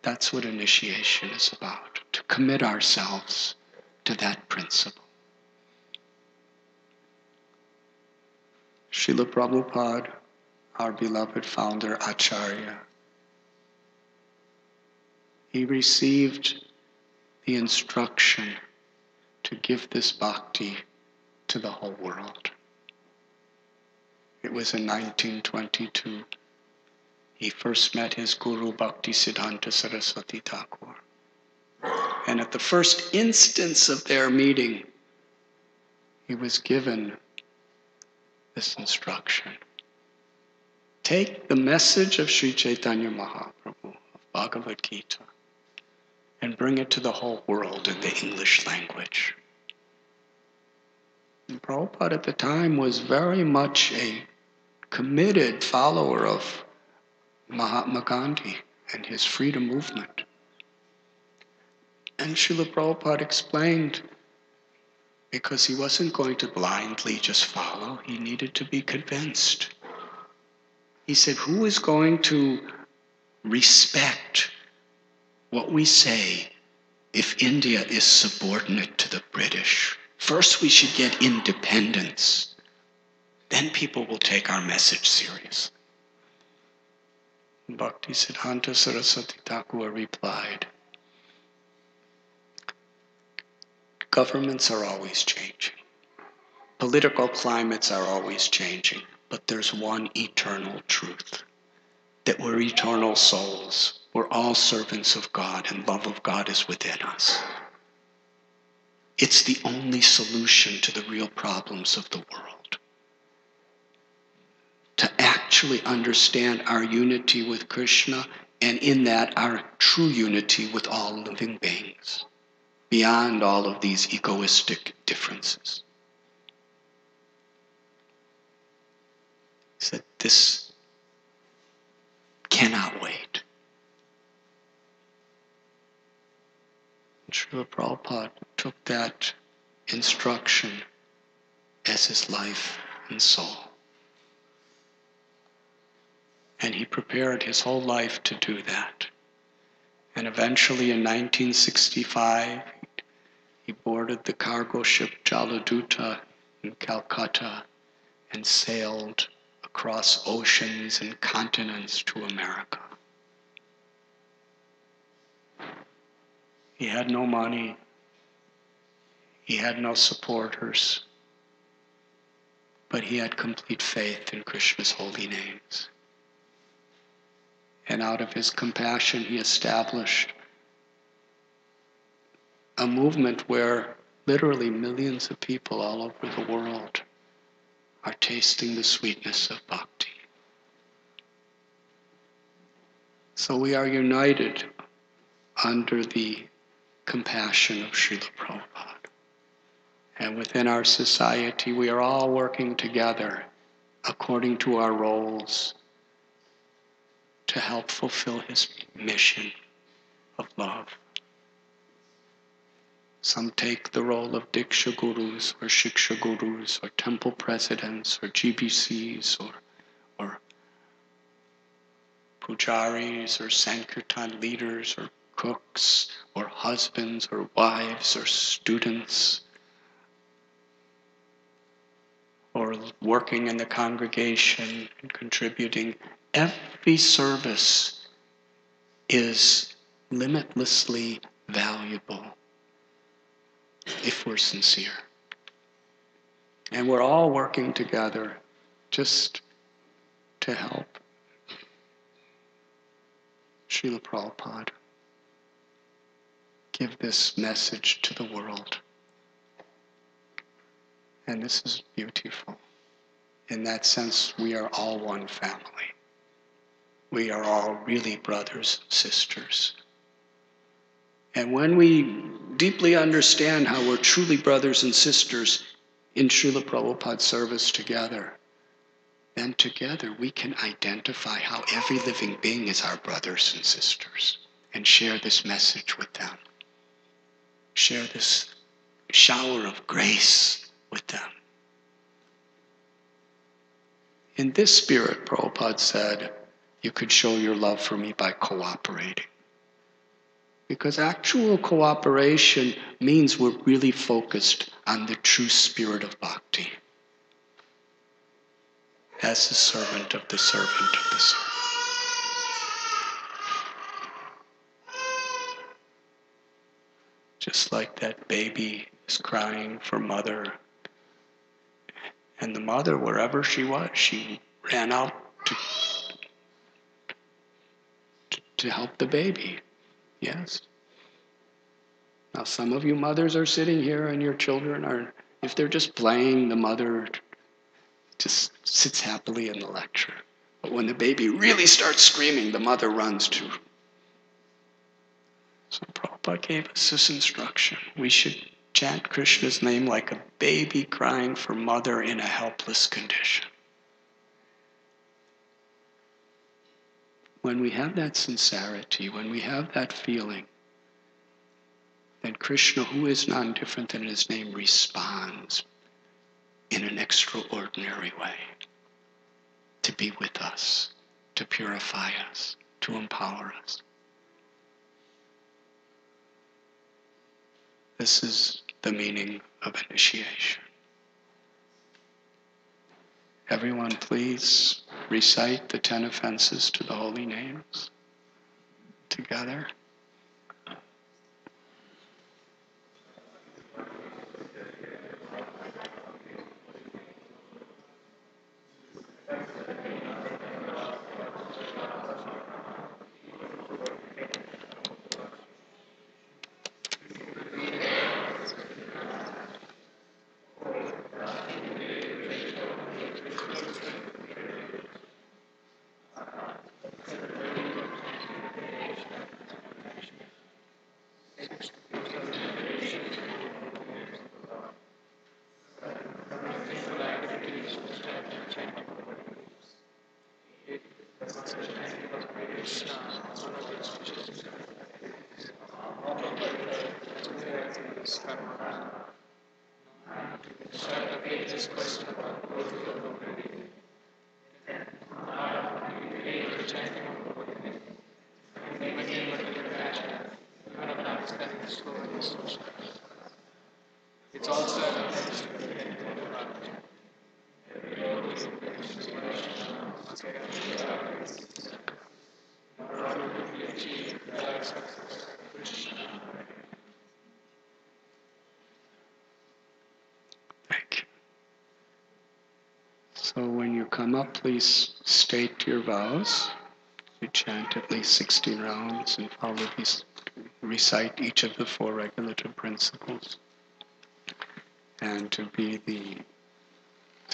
That's what initiation is about, to commit ourselves to that principle. Srila Prabhupada, our beloved founder, Acharya, he received the instruction to give this bhakti to the whole world. It was in 1922. He first met his guru, Bhakti Siddhanta Saraswati Thakur. And at the first instance of their meeting, he was given this instruction. Take the message of Sri Chaitanya Mahaprabhu, of Bhagavad Gita, and bring it to the whole world in the English language. And Prabhupada at the time was very much a committed follower of Mahatma Gandhi and his freedom movement. And Srila Prabhupada explained, because he wasn't going to blindly just follow, he needed to be convinced. He said, who is going to respect what we say if India is subordinate to the British? First we should get independence. Then people will take our message seriously. Bhakti Siddhanta Saraswati Thakur replied, governments are always changing. Political climates are always changing. But there's one eternal truth, that we're eternal souls. We're all servants of God, and love of God is within us. It's the only solution to the real problems of the world. To actually understand our unity with Krishna, and in that our true unity with all living beings, beyond all of these egoistic differences. He said, this cannot wait. And Srila Prabhupada took that instruction as his life and soul. And he prepared his whole life to do that. And eventually in 1965, he boarded the cargo ship Jaladuta in Calcutta and sailed across oceans and continents to America. He had no money. He had no supporters. But he had complete faith in Krishna's holy names. And out of his compassion, he established a movement where literally millions of people all over the world are tasting the sweetness of bhakti. So we are united under the compassion of Srila Prabhupada. And within our society, we are all working together according to our roles to help fulfill his mission of love. Some take the role of Diksha Gurus or Shiksha Gurus or temple presidents or GBCs or pujaris or Sankirtan leaders or cooks or husbands or wives or students or working in the congregation and contributing. Every service is limitlessly valuable if we're sincere. And we're all working together just to help Srila Prabhupada give this message to the world. And this is beautiful. In that sense, we are all one family. We are all really brothers and sisters. And when we deeply understand how we're truly brothers and sisters in Srila Prabhupada's service together, then together we can identify how every living being is our brothers and sisters and share this message with them. Share this shower of grace with them. In this spirit, Prabhupada said, you could show your love for me by cooperating. Because actual cooperation means we're really focused on the true spirit of bhakti. As the servant of the servant of the servant. Just like that baby is crying for mother. And the mother, wherever she was, she ran out to help the baby. Yes. Now some of you mothers are sitting here and your children are, if they're just playing, the mother just sits happily in the lecture. But when the baby really starts screaming, the mother runs too. So Prabhupada gave us this instruction. We should chant Krishna's name like a baby crying for mother in a helpless condition. When we have that sincerity, when we have that feeling, then Krishna, who is none different than his name, responds in an extraordinary way to be with us, to purify us, to empower us. This is the meaning of initiation. Everyone please recite the 10 offenses to the holy names together. Thank you. So when you come up, please state your vows. You chant at least 16 rounds and follow these, recite each of the 4 regulative principles. And to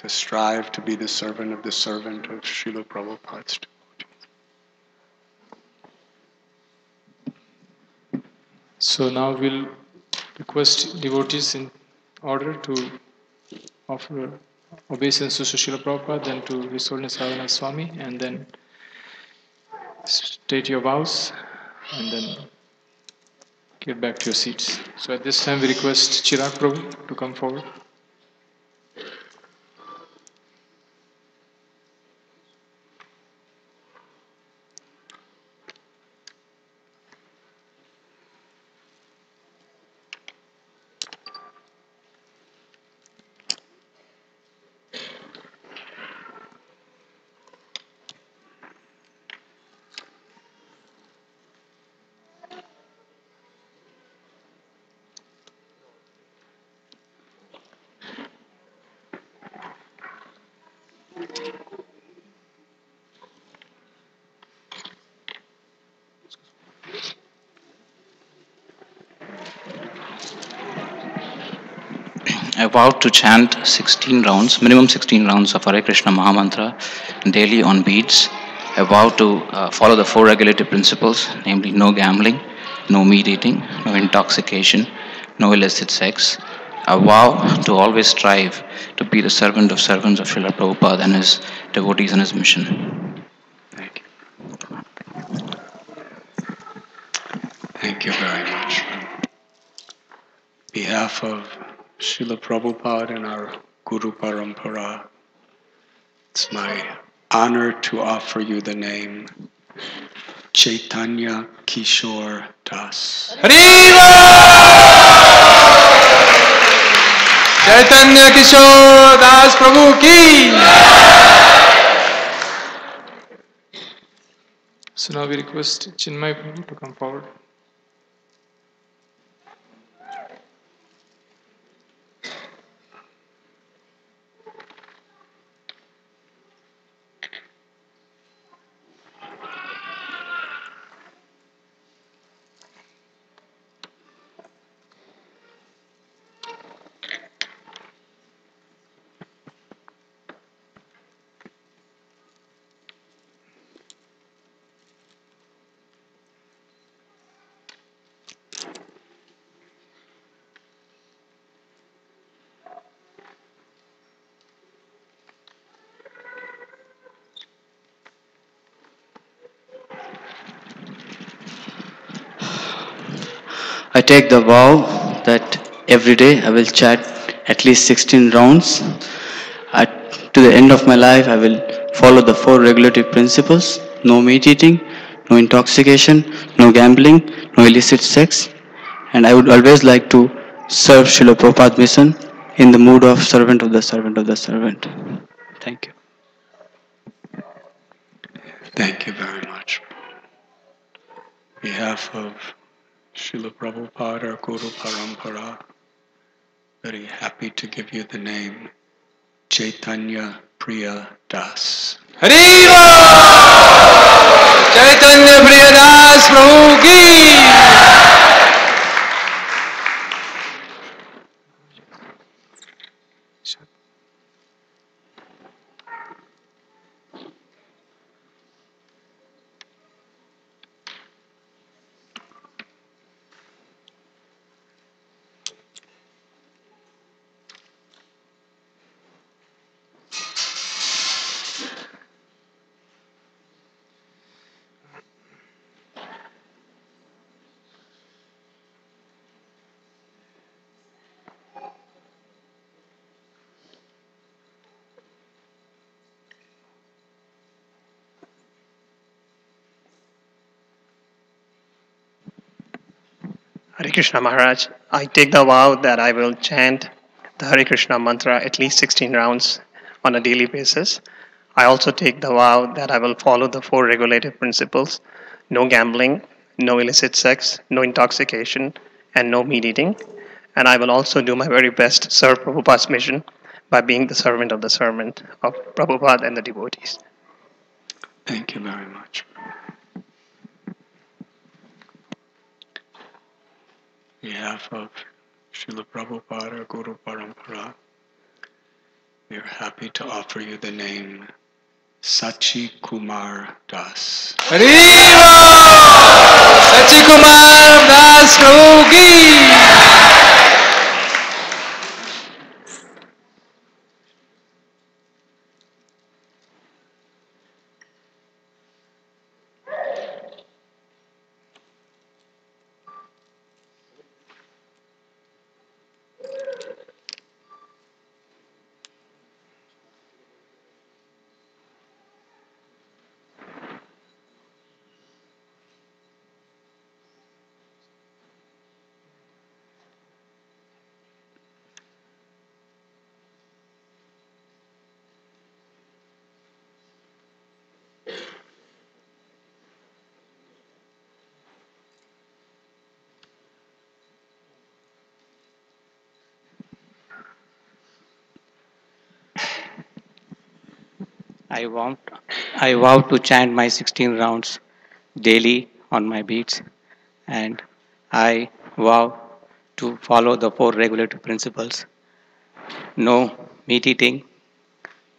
strive to be the servant of Srila Prabhupada's devotees. So now we'll request devotees in order to offer obeisance to Srila Prabhupada, then to His Holiness Radhanatha Swami, and then state your vows, and then get back to your seats. So at this time we request Chirag Prabhu to come forward. I vow to chant 16 rounds, minimum 16 rounds of Hare Krishna Mahamantra daily on beads. I vow to follow the four regulative principles, namely no gambling, no meat eating, no intoxication, no illicit sex. I vow to always strive to be the servant of servants of Srila Prabhupada and his devotees and his mission. Thank you. Thank you very much. On behalf of Srila Prabhupada and our Guru Parampara, it's my honor to offer you the name Chaitanya Kishore Das. Hariva! Chaitanya Kishore Das Prabhu ki! So now we request Chinmay Prabhu to come forward. I take the vow that every day I will chant at least 16 rounds. To the end of my life, I will follow the four regulative principles: no meat eating, no intoxication, no gambling, no illicit sex. And I would always like to serve Srila Prabhupada's mission in the mood of servant of the servant of the servant. Thank you. Thank you very much. On behalf of Srila Prabhupada, our Guru Parampara, very happy to give you the name Chaitanya Priya Das. Hariva! Chaitanya Priya Das Prabhu ki! Hare Krishna Maharaj, I take the vow that I will chant the Hare Krishna mantra at least 16 rounds on a daily basis. I also take the vow that I will follow the four regulative principles: no gambling, no illicit sex, no intoxication, and no meat eating. And I will also do my very best to serve Prabhupada's mission by being the servant of Prabhupada and the devotees. Thank you very much. On behalf of Srila Prabhupada, our Guru Parampara, we are happy to offer you the name Sachi Kumar Das. Hariva! Kumar Das Prabhu ki. I vow to chant my 16 rounds daily on my beats, and I vow to follow the four regulative principles: no meat eating,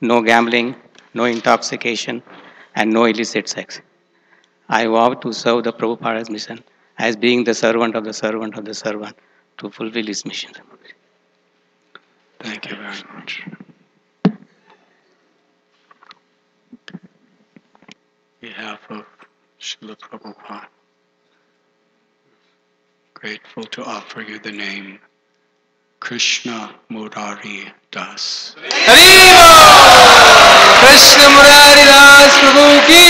no gambling, no intoxication, and no illicit sex. I vow to serve the Prabhupada's mission as being the servant of the servant of the servant to fulfill his mission. Thank you very much. On behalf of Srila Prabhupada, grateful to offer you the name Krishna Murari Das. Haribo! Krishna Murari Das Prabhu ki.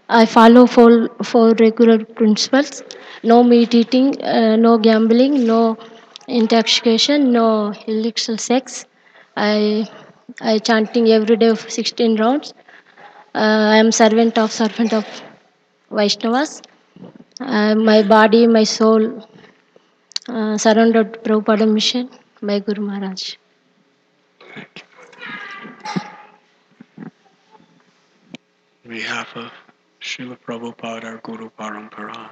I follow four regular principles: no meat eating, no gambling, no intoxication, no illegal sex. I I chanting every day of 16 rounds. I am servant of Vaishnavas. My body, my soul, surrendered to Prabhupada mission by Guru Maharaj. On behalf of Srila Prabhupada, our Guru Parampara,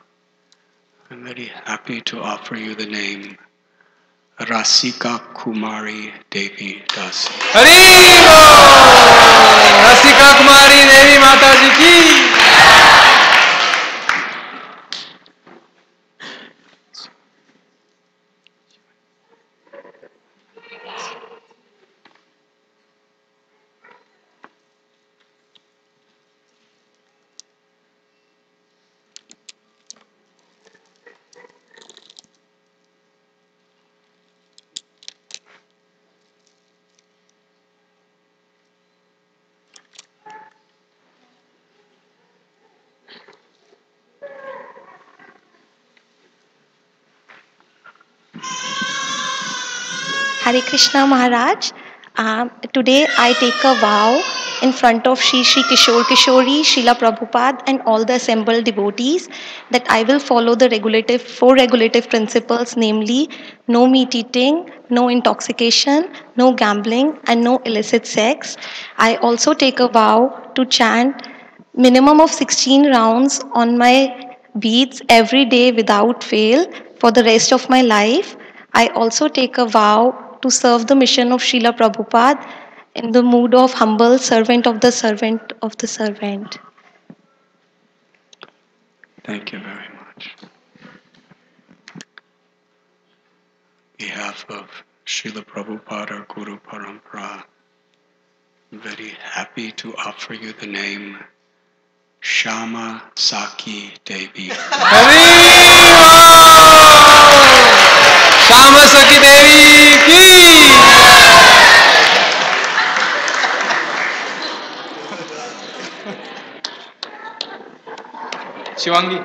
I'm very happy to offer you the name Rasika Kumari Devi Dasi. Haribo! Rasika Kumari Devi Mataji ki. Hare Krishna Maharaj. Today I take a vow in front of Shri Kishore Kishori, Srila Prabhupada, and all the assembled devotees that I will follow the four regulative principles, namely no meat eating, no intoxication, no gambling, and no illicit sex. I also take a vow to chant minimum of 16 rounds on my beats every day without fail for the rest of my life. I also take a vow to serve the mission of Srila Prabhupada in the mood of humble servant of the servant of the servant. Thank you very much. On behalf of Srila Prabhupada, our Guru Parampara, I'm very happy to offer you the name Shama Saki Devi. Haribo! Shama Saki Devi ki. Shivangi.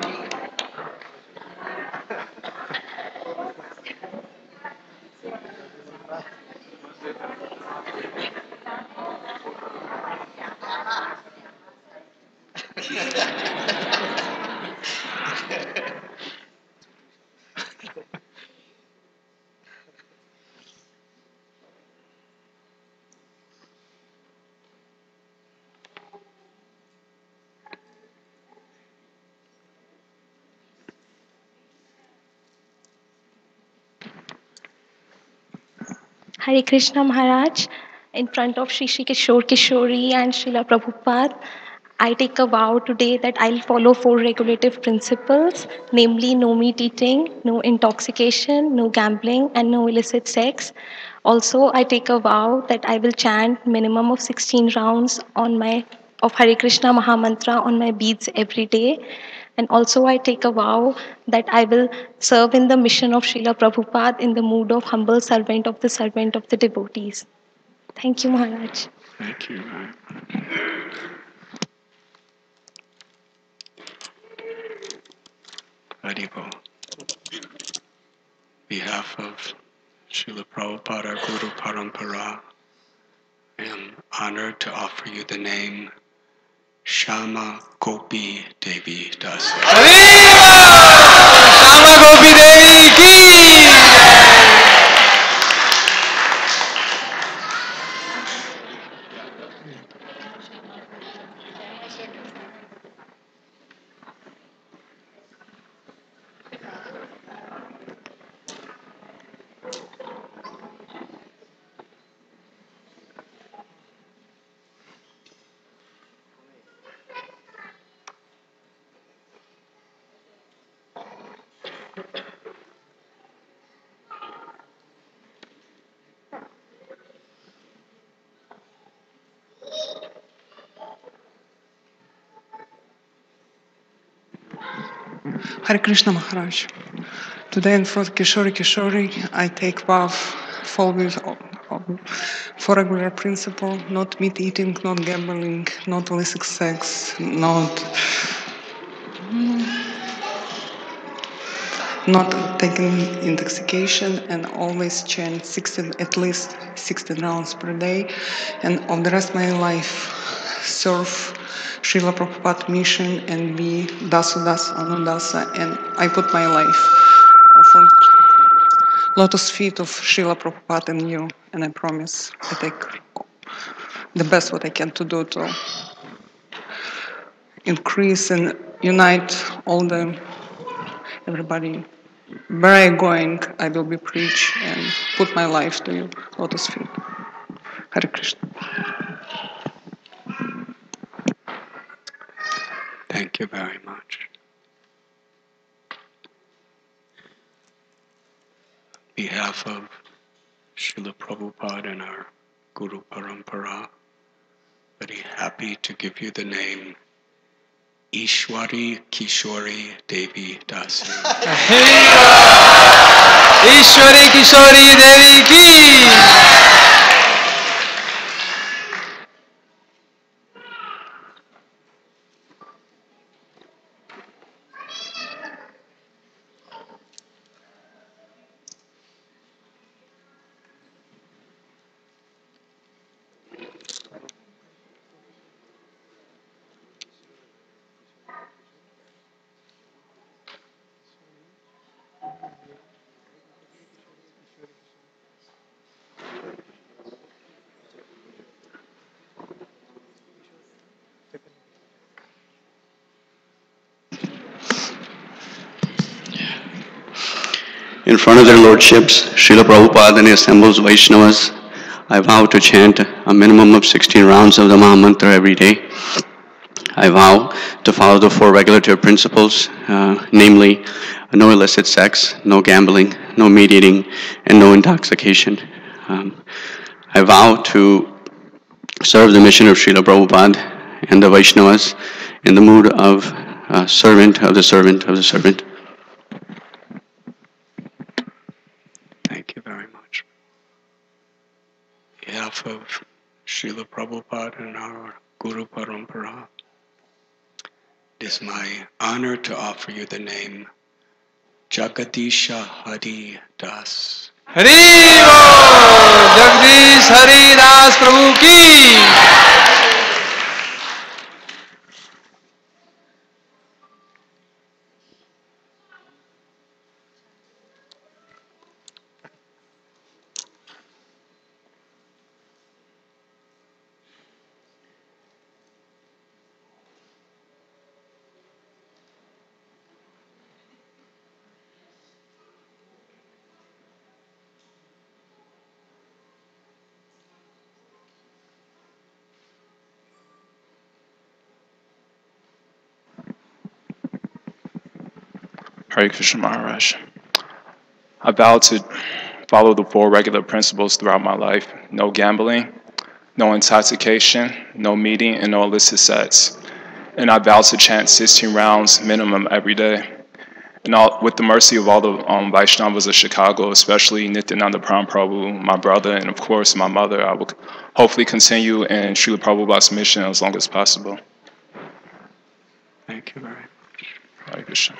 Hare Krishna Maharaj, in front of Shri Kishore Kishori and Srila Prabhupada, I take a vow today that I'll follow four regulative principles, namely no meat eating, no intoxication, no gambling, and no illicit sex. Also, I take a vow that I will chant minimum of 16 rounds of Hare Krishna Mahamantra on my beads every day. And also, I take a vow that I will serve in the mission of Srila Prabhupada in the mood of humble servant of the devotees. Thank you, Maharaj. Thank you. Haribo. Behalf of Srila Prabhupada, our Guru Parampara, I am honored to offer you the name Shama Gopi Devi Dasa. Shama Gopi Devi ki! Hare Krishna Maharaj. Today in front of Kishori Kishori, I take vow following four regular principle: not meat eating, not gambling, not illicit sex, not taking intoxication, and always chant 16, at least 16 rounds per day, and of the rest of my life serve Srila Prabhupada mission and be Dasudasa Anudasa, and I put my life offered lotus feet of Srila Prabhupada and you, and I promise I take the best what I can to do to increase and unite all the everybody. Where I going, I will be preach and put my life to you, lotus feet. Hare Krishna. Thank you very much. On behalf of Srila Prabhupada and our Guru Parampara, very happy to give you the name Ishwari Kishori Devi Dasi. Ishwari Kishori Devi ki! In front of their lordships, Srila Prabhupada and the assembled Vaishnavas, I vow to chant a minimum of 16 rounds of the Mahamantra every day. I vow to follow the four regulative principles, namely, no illicit sex, no gambling, no meat eating, and no intoxication. I vow to serve the mission of Srila Prabhupada and the Vaishnavas in the mood of servant of the servant of the servant. Thank you very much. On behalf of Srila Prabhupada and our Guru Parampara, it is my honor to offer you the name Jagadisha Hari Das. Hari Bol! Jagdish Hari Das Prabhu ki! Hare Krishna Maharaj. I vow to follow the four regular principles throughout my life. No gambling, no intoxication, no meeting, and no illicit sex. And I vow to chant 16 rounds minimum every day. And with the mercy of all the Vaishnavas of Chicago, especially Nityananda Prabhu, my brother, and of course my mother, I will hopefully continue in Srila Prabhupada's mission as long as possible. Thank you very much. Hare Krishna.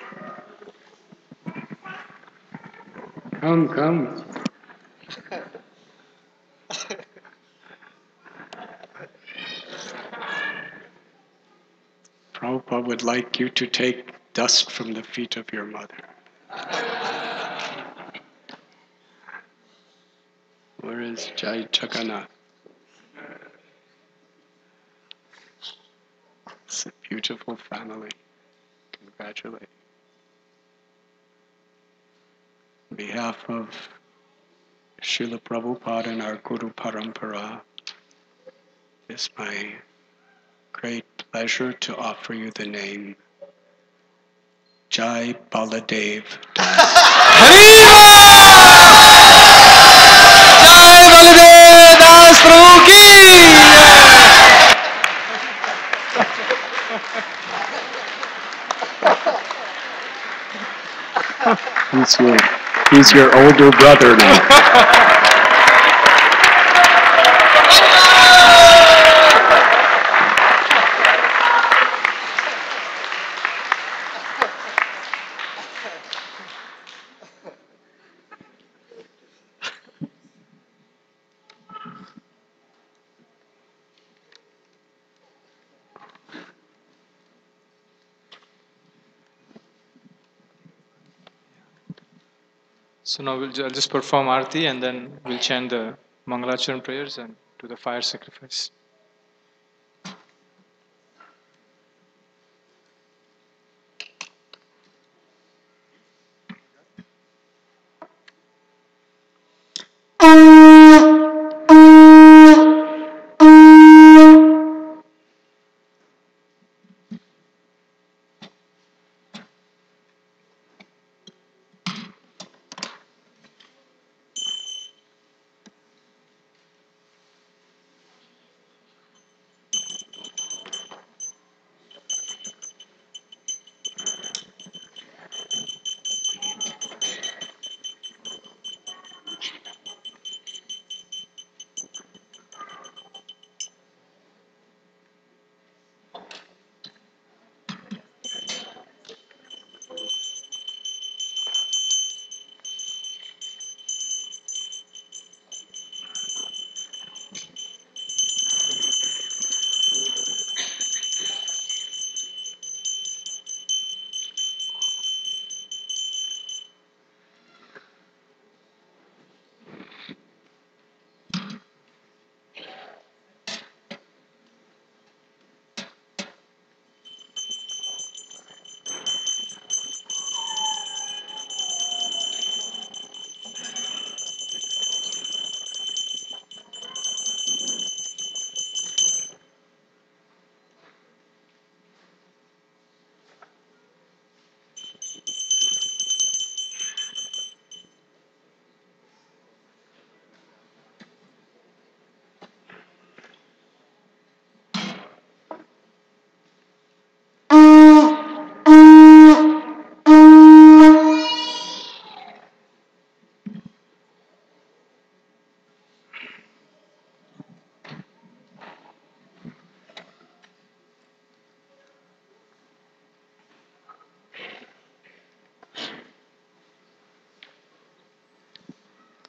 Come. Prabhupada would like you to take dust from the feet of your mother. Where is Jai Jagannath? It's a beautiful family. Congratulations. On behalf of Srila Prabhupada and our Guru Parampara, it's my great pleasure to offer you the name Jai Baladev Das. Jai Baladev Das Prabhu ki He's your older brother now. So now I'll just perform Arti and then we'll chant the Mangalacharan prayers and do the fire sacrifice.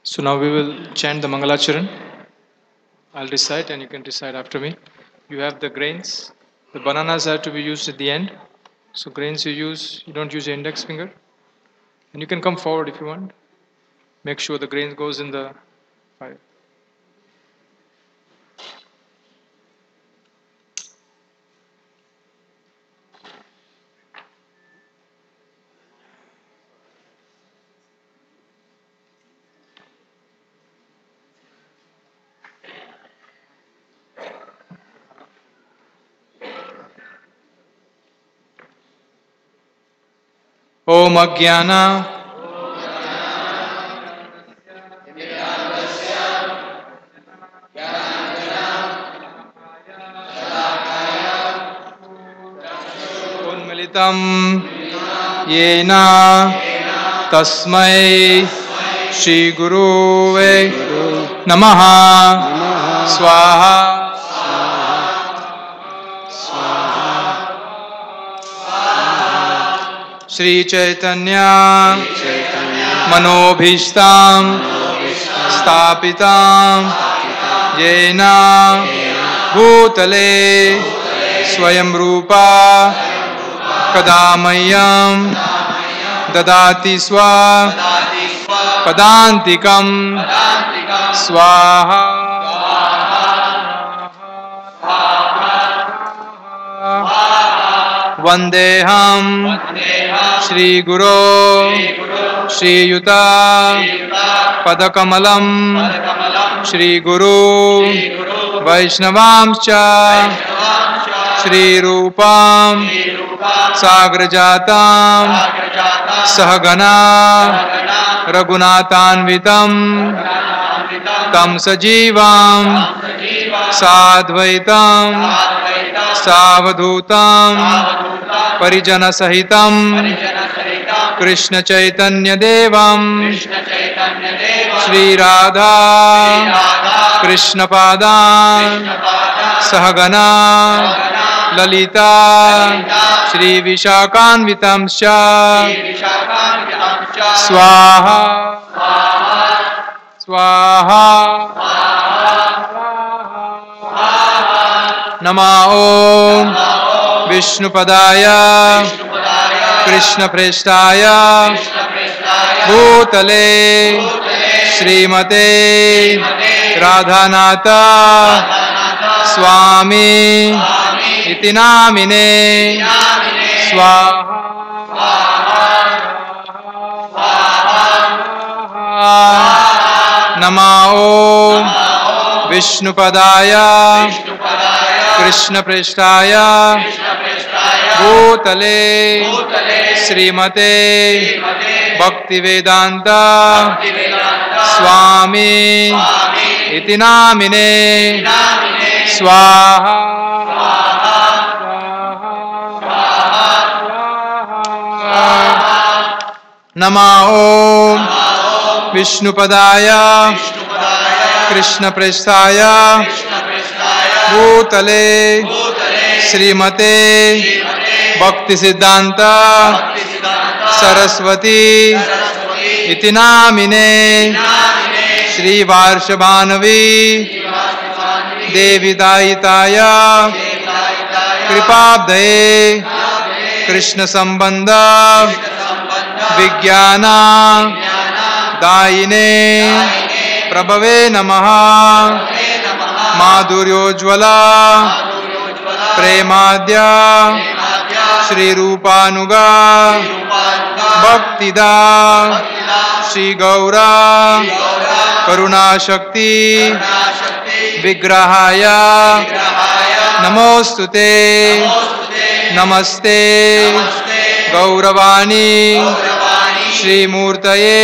So now we will chant the Mangalacharan. I'll recite and you can recite after me. You have the grains. The bananas have to be used at the end. So grains you don't use your index finger. And you can come forward if you want. Make sure the grain goes in the fire. ओम अज्ञान उन्मिलितं येन तस्मै श्री गुरुवे नमः स्वाहा श्री चैतन्य मनोभीष्टां स्थापितां येन भूतले स्वयं रूपा कदा मह्यं ददाति पदान्तिकं स्वाहा वन्देऽहं श्रीगुरो श्रीयुता पदकमलं श्रीगुरु वैष्णवांश्च श्रीरूपां साग्रजातां सहगना रघुनाथान्वितं तं सजीवं साद्वैतं सावधूतं परिजनसहितं कृष्ण चैतन्य देवं श्रीराधा कृष्ण पादान् सहगना ललिता श्री विशाखान्वितं स्वाहा स्वाहा नमः ओम विष्णुपदाय कृष्णप्रेष्ठाय भूतले श्रीमते राधानाथ स्वामी इति नामिने स्वाहा नमः ओम विष्णुपदाय कृष्णप्रेष्ठाय भूतले श्रीमते भक्तिवेदांत स्वामी इति नामिने स्वाहा नमः ओम विष्णुपदाय कृष्णप्रेष्ठाय भूतले श्रीमते भक्ति सिद्धांत सरस्वती इति नामिने श्री वार्षभानवी देवी दायिताय कृपाब्धये कृष्ण संबंध विज्ञान दायिने प्रभवे नमः माधुर्योज्वला प्रेमाद्य श्री रूपानुगा भक्तिदा श्री गौरा करुणाशक्ति विग्रहाय नमोस्तुते नमस्ते गौरवाणी श्रीमूर्तये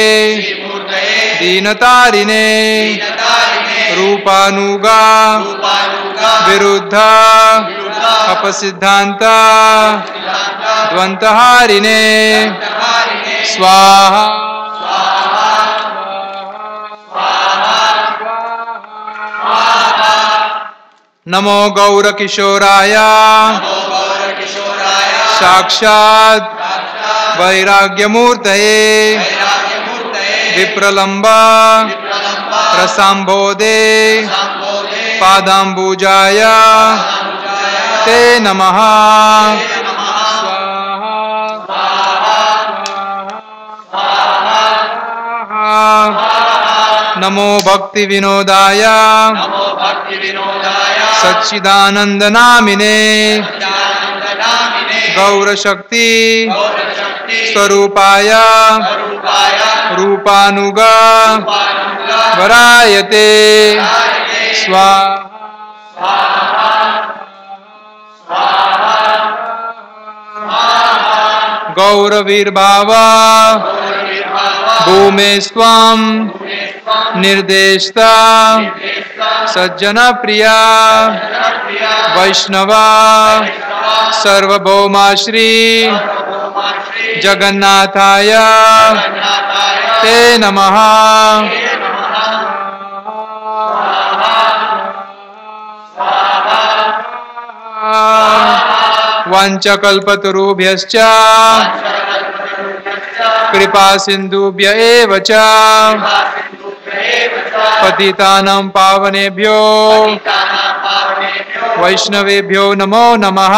दीनतारिणे रूपानुगा विरुद्ध अपसिद्धांत द्वंतहारिणे स्वाहा नमो गौरकिशोराय साक्षात् वैराग्यमूर्तये विप्रलंब रसाम्भोदे पादाम्बुजाय ते नमः नमो भक्ति विनोदाय सच्चिदानंद नामिने गौरशक्ति स्वरूपाय रूपानुगा वरायते स्वाहा गौरवीर्भाव भूमे स्वम निर्देशता सज्जन प्रिया वैष्णवा सर्वभौमा श्री जगन्नाथाय ते नमः। वंचकल्पतरुभ्यश्च कृपा सिन्धुभ्य एव च पतितानां पावनेभ्यो वैष्णवेभ्यो नमो नमः।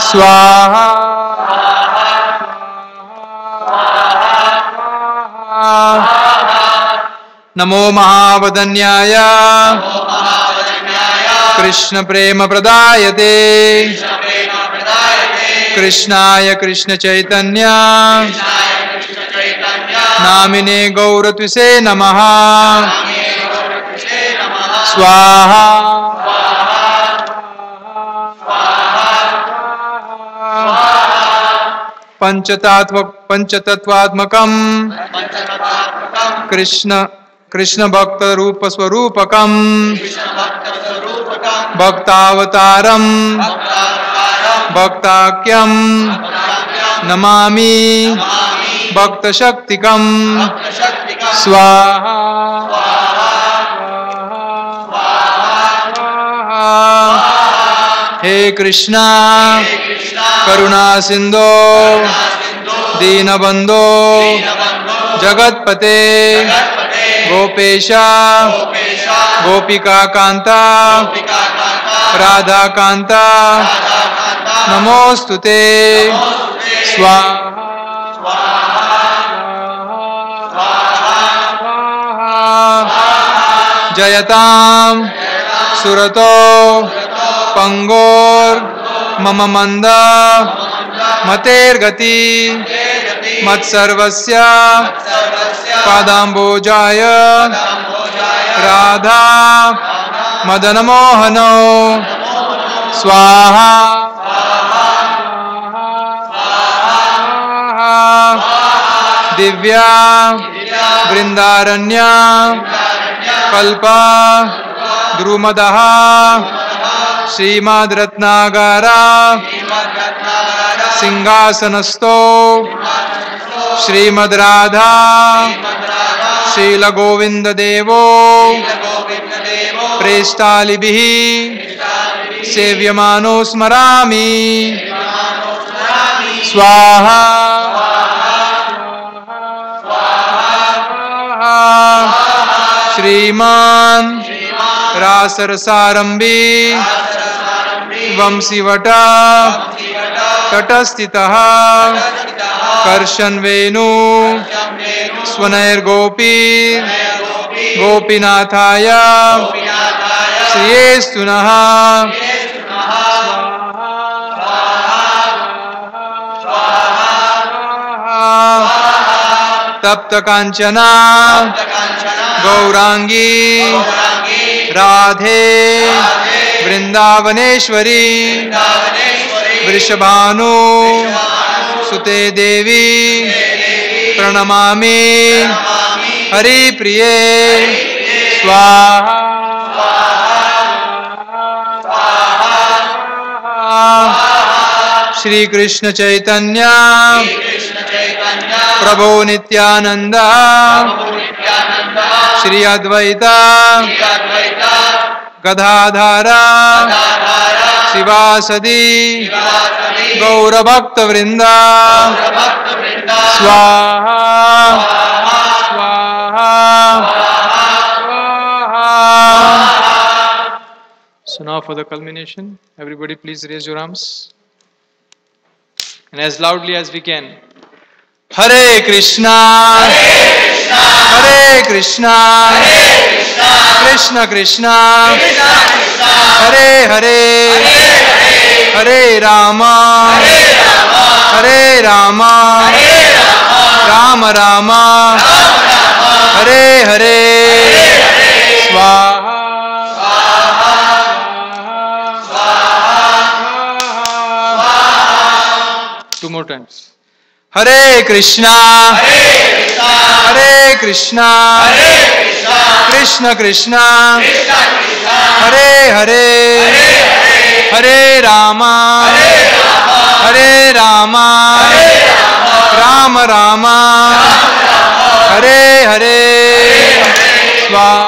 स्वाहा नमो महावदन्याय कृष्ण प्रेम प्रदायते कृष्णाय कृष्ण चैतन्य नामिने गौरत्विषे नमः। स्वाहा पंचतत्वात्मकं कृष्ण भक्त रूप स्वरूपकं भक्तावतारं भक्ताख्यं नमामि भक्तशक्तिकं। स्वाहा हे कृष्णा करुणा सिंधो दीनबंधो जगतपते गोपेशा गोपिका कांता राधा कांता नमोस्तुते। जयतां सुरतो पंगोर मम मंद मतेर्गति मत्सर्वस्य पादाम्बोजाय राधा मदनमोहनो। स्वाहा दिव्या वृंदारण्य कल्पा द्रुमदः श्रीमद्रत्नागारा सिंहासनस्थो श्रीमद्राधा शीलगोविंददेवो प्रेष्टालिभिः सेव्यमानो स्मरामि। स्वाहा श्रीमान् रासरसारंभी वंशीवटा तटस्थितः कर्षन् वेणु स्वनैर्गोपी गोपीनाथाय श्रियेस्तु नः। तप्त कांचना गौरांगी राधे वृंदावनेश्वरी वृषभानु सुते देवी प्रणमामि हरिप्रिये। स्वाहा श्री कृष्ण चैतन्य प्रभो नित्यानंद श्री अद्वैता गदाधरा शिवासदि गौरभक्त वृंदा। स्वाहा स्वाहा स्वाहा। So now for the culmination, everybody please raise your arms and as loudly as we can. Hare Krishna, Hare Krishna, Krishna Krishna, Hare Hare, Hare Rama, Hare Rama, Rama Rama, Hare Hare. Swaha. times. Hare Krishna, Hare Krishna, Krishna Krishna, Hare Hare, Hare Rama, Hare Rama, Rama Rama, Hare Hare, Swaha.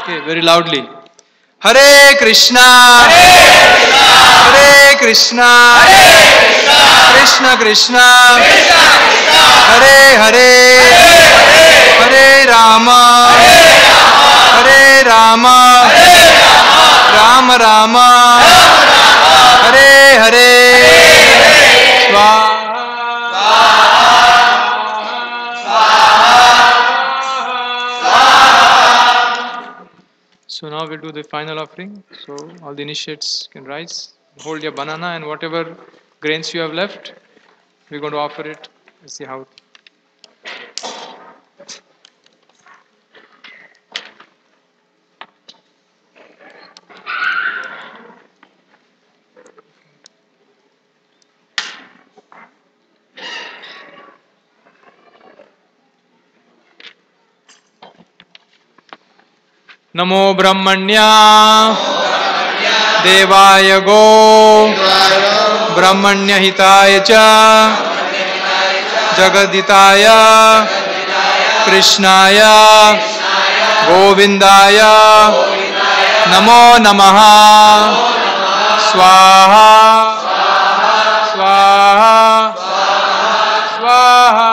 Okay, very loudly. Hare Krishna, Hare Krishna, Krishna Krishna, Hare Hare, Hare Rama, Hare Rama, Rama Rama, Hare Hare, Swaha. So now we'll do the final offering. So all the initiates can rise, hold your banana and whatever grains you have left, we're going to offer it as the house. नमो ब्रह्मण्या देवाय गो ब्रह्मण्यहिताय च जगदिताय कृष्णाय गोविंदाय नमो नमः स्वाहा स्वाहा स्वाहा.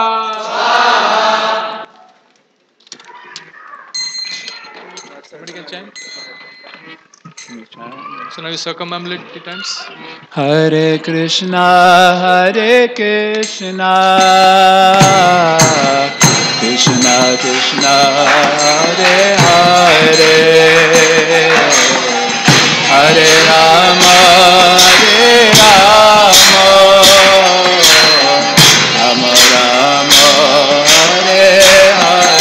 Somebody can chant. So now you circumambulate 3 times. Hare Krishna, Krishna Krishna, Hare Hare, Hare Rama, Rama Rama, Hare Hare.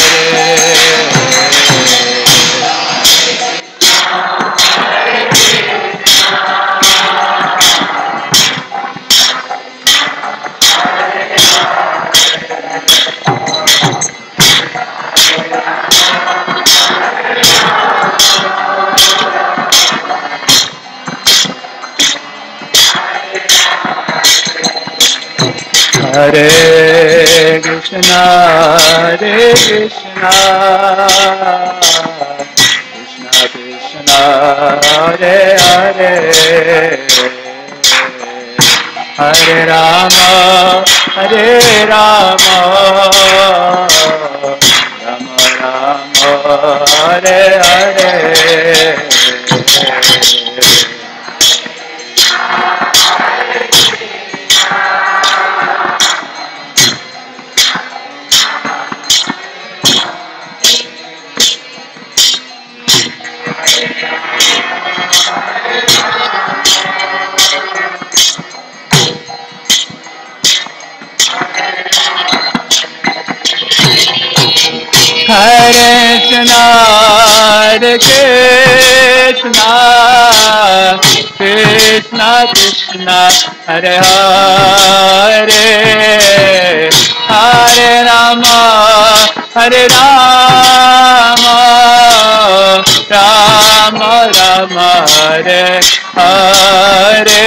Hare Krishna, Krishna Krishna, Hare Hare, Hare Rama, Rama Rama, Hare Hare. Hare Krishna, Krishna Krishna, Hare Hare, Hare Rama, Rama Rama, Hare Hare.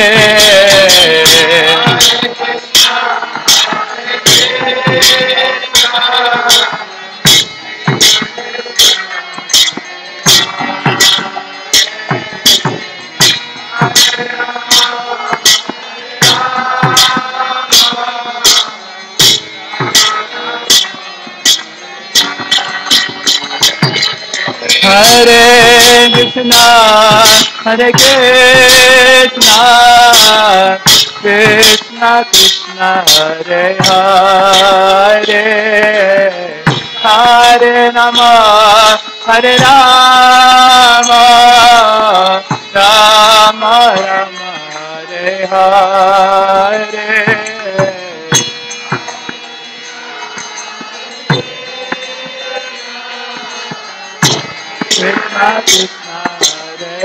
Hare Krishna, Krishna Krishna, Hare Hare, Hare Rama, Rama Rama, Hare Hare. Krishna Krishna, Hare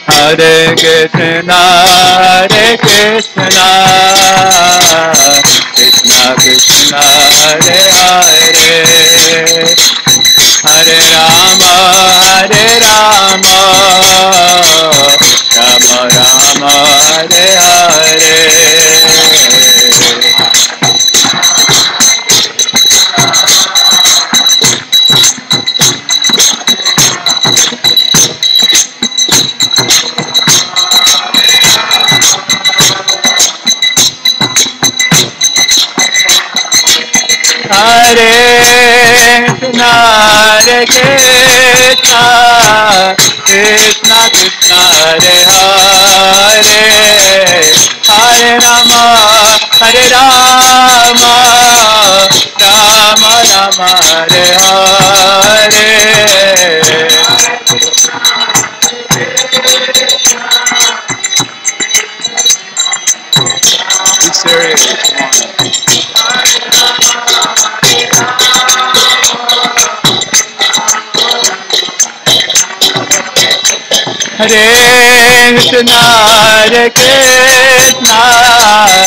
Hare Krishna, Krishna Krishna, Hare Hare, Hare Rama, Rama Rama, Hare Hare. Hare Krishna, Krishna Krishna, Hare Hare, Hare Rama, Rama Rama, Hare Hare. Be serious, come on. Hare Krishna,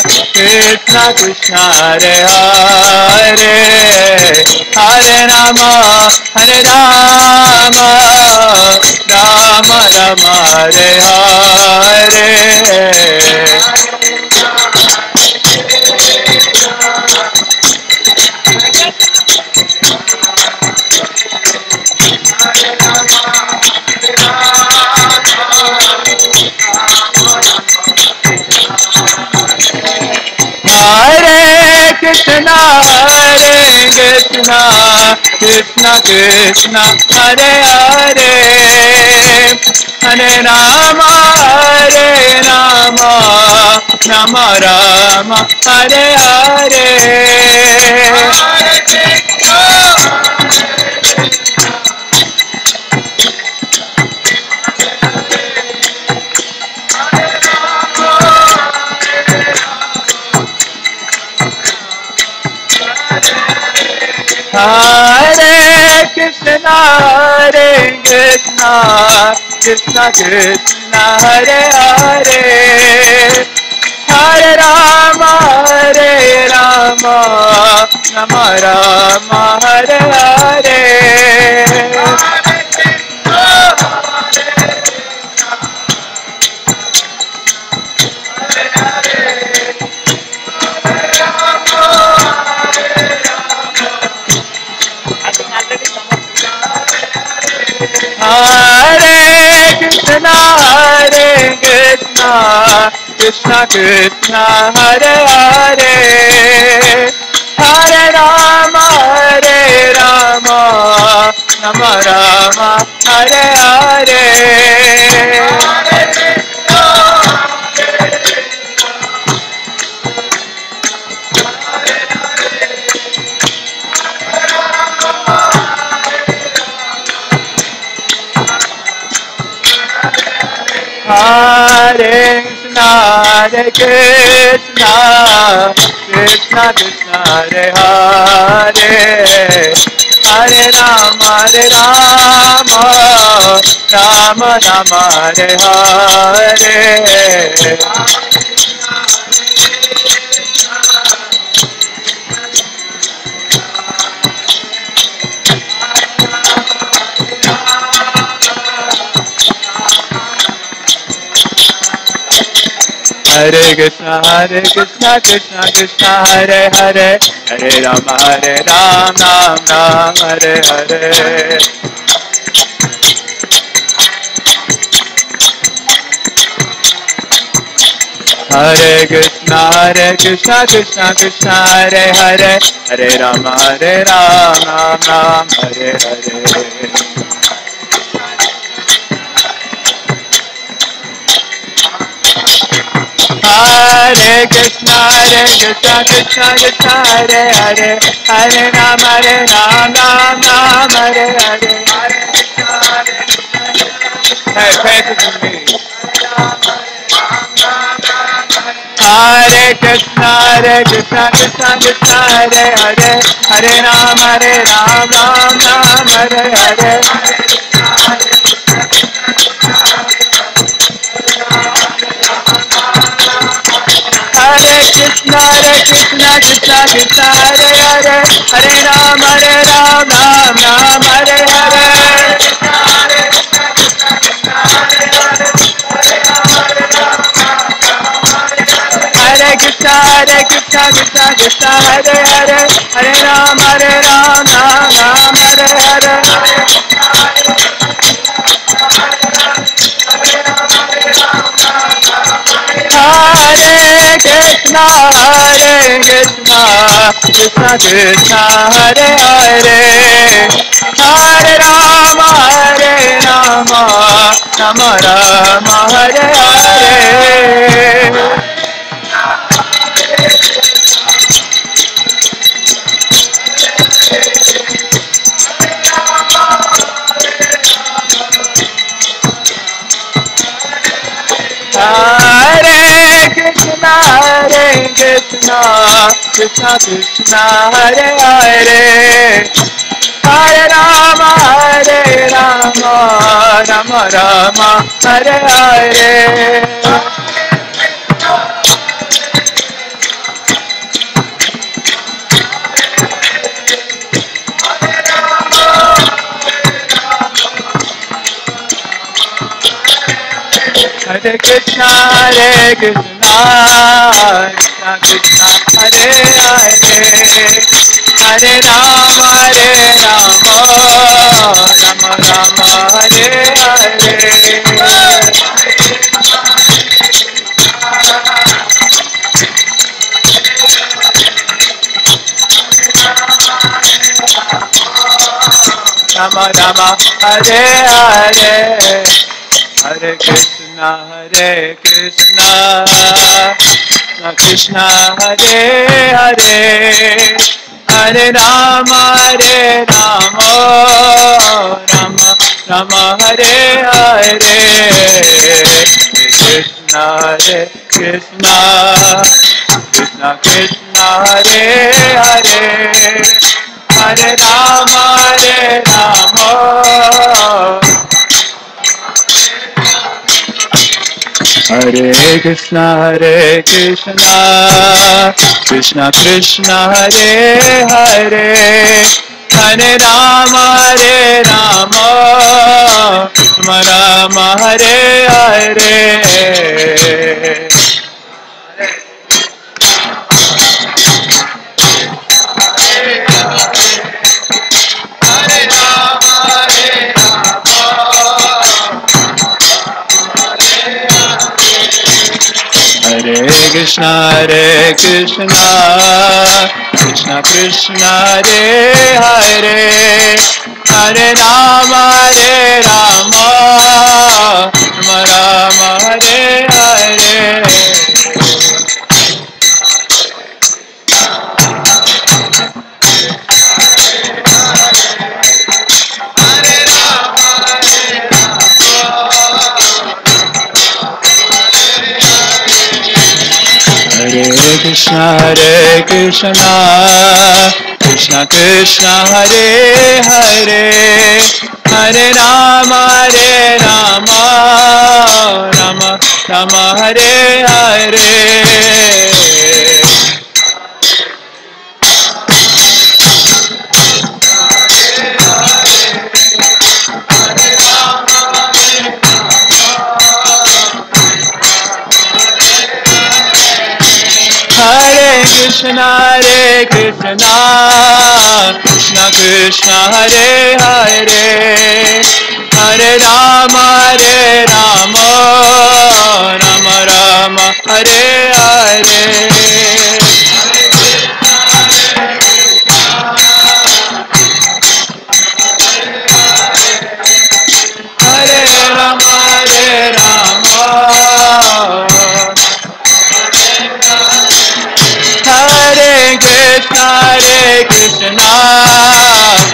Krishna Krishna, Hare Hare, Hare Rama, Rama Rama, Hare Hare. Hare Krishna, Krishna Krishna, Hare Hare, Hare Rama, Rama Rama, Hare Hare. Hare Krishna, Krishna Krishna, Hare Hare, Hare Rama, Rama Rama, Hare Hare. Hare Krishna, Krishna Krishna, Hare Hare, Hare Rama, Rama Rama, Hare Hare. Hare Krishna, Krishna Krishna, Hare Hare, Hare Rama, Rama Rama, Hare Hare. Hare Krishna, Krishna Krishna, Hare Hare, Hare Rama, Rama Hare Hare. Hare Krishna, Krishna Krishna, Hare Hare, Hare Rama, Rama Hare Hare. Hare Krishna, Krishna Krishna, Hare Hare, Hare Rama, Rama Hare Hare. Hey, pay attention to me. Hare Krishna, Krishna Krishna, Hare Hare, Hare Ram, Ram Ram, Hare Hare. Hare Krishna, Krishna Krishna, Hare Hare, Hare Ram, Ram Ram, Hare Hare. Hare Krishna, Krishna Krishna, Hare Hare, Hare Ram, Ram Ram, Hare Hare. Hare Krishna, Krishna Krishna, Hare Hare, Hare Rama, Rama Rama, Hare Hare. Hare Krishna, Krishna Krishna, Hare Hare, Hare Rama, Rama Rama, Hare Hare. Hare Krishna, Krishna Krishna, Hare Hare, Hare Rama, Rama Rama, Hare Hare. Rama Rama, Hare Hare, Hare Krishna, Krishna Krishna, Hare Hare, Hare Rama, Rama Rama, Hare Hare. Krishna, Krishna Krishna Krishna, Hare Hare, Hare Rama, Rama. Hare Krishna, Krishna Krishna, Hare Hare, Hare Rama, Rama Rama, Hare Hare. Hare Krishna, Krishna Krishna, Hare Hare, Hare Rama, Rama Rama, Hare Hare. Hare Krishna, Krishna Krishna, Hare Hare, Hare Rama, Rama Rama, Hare Hare. Hare Krishna, Krishna Krishna, Hare Hare, Hare Rama, Rama Rama, Hare Hare. Hare Rama, Rama. Hare Krishna,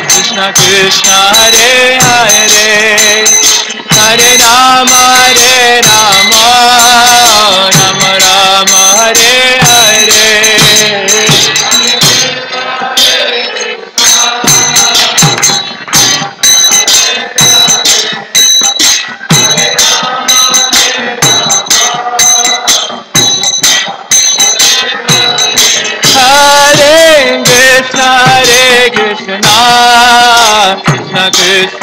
Krishna Krishna, Hare Hare, Hare Rama, Rama Rama, Hare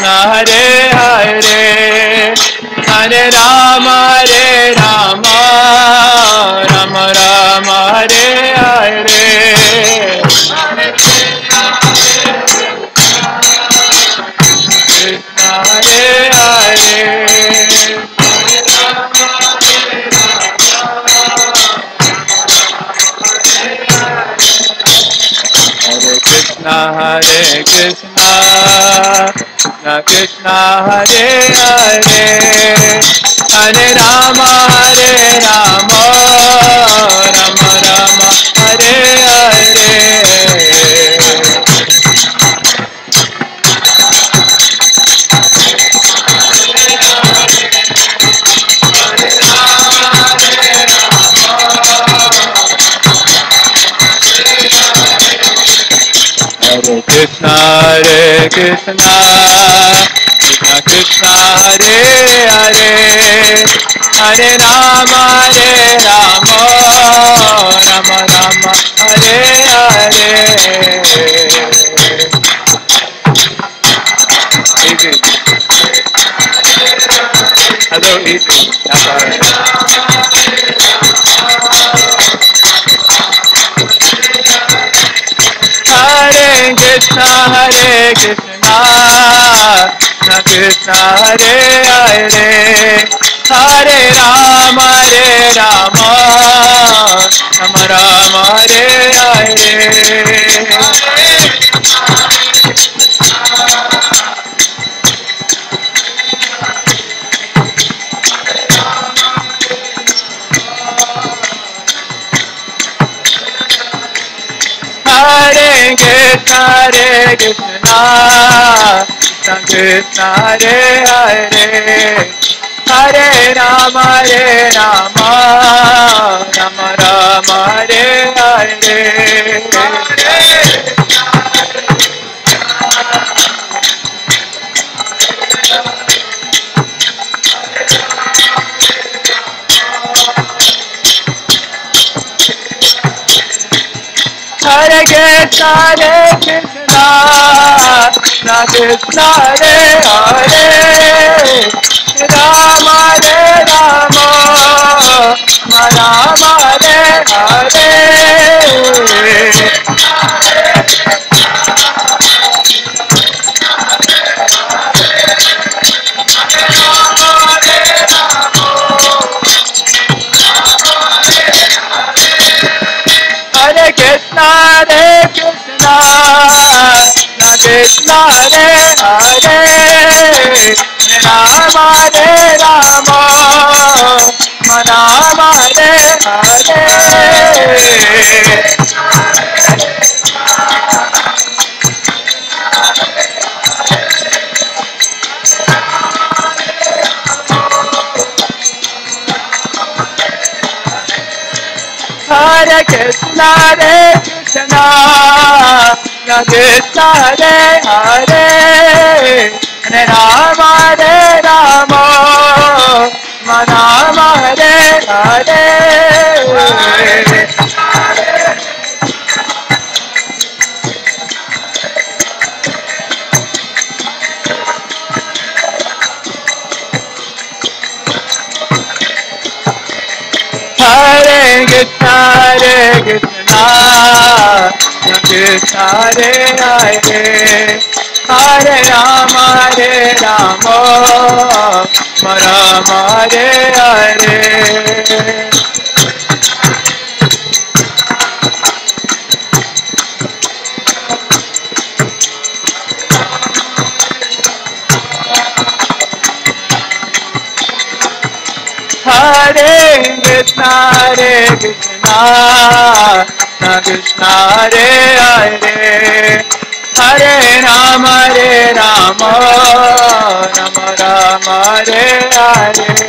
Krishna Hare Hare Hare Rama Rama Rama Hare Hare Krishna Hare Hare Hare Krishna Krishna Krishna Hare Hare Hare Rama Rama Rama Hare Hare Hare Krishna Krishna Krishna Hare Hare Hare Rama Rama Rama Hare Hare Easy. Hello, easy. That's all right. Hare Krishna Krishna Krishna Hare Hare Hare Rama Rama Rama Hare Hare Hare Krishna Krishna Hare Hare Hare Rama Rama Rama Hare Hare Hare Krishna Krishna Hare Hare Rama Rama Hare Hare Krishna Krishna Hare Hare Rama Rama Hare Krishna Krishna Hare Hare Rama Rama Hare Hare Hare Krishna Krishna Hare Hare Hare Rama Rama Hare Hare Hare Krishna Krishna Hare Hare Hare Rama Rama Hare Hare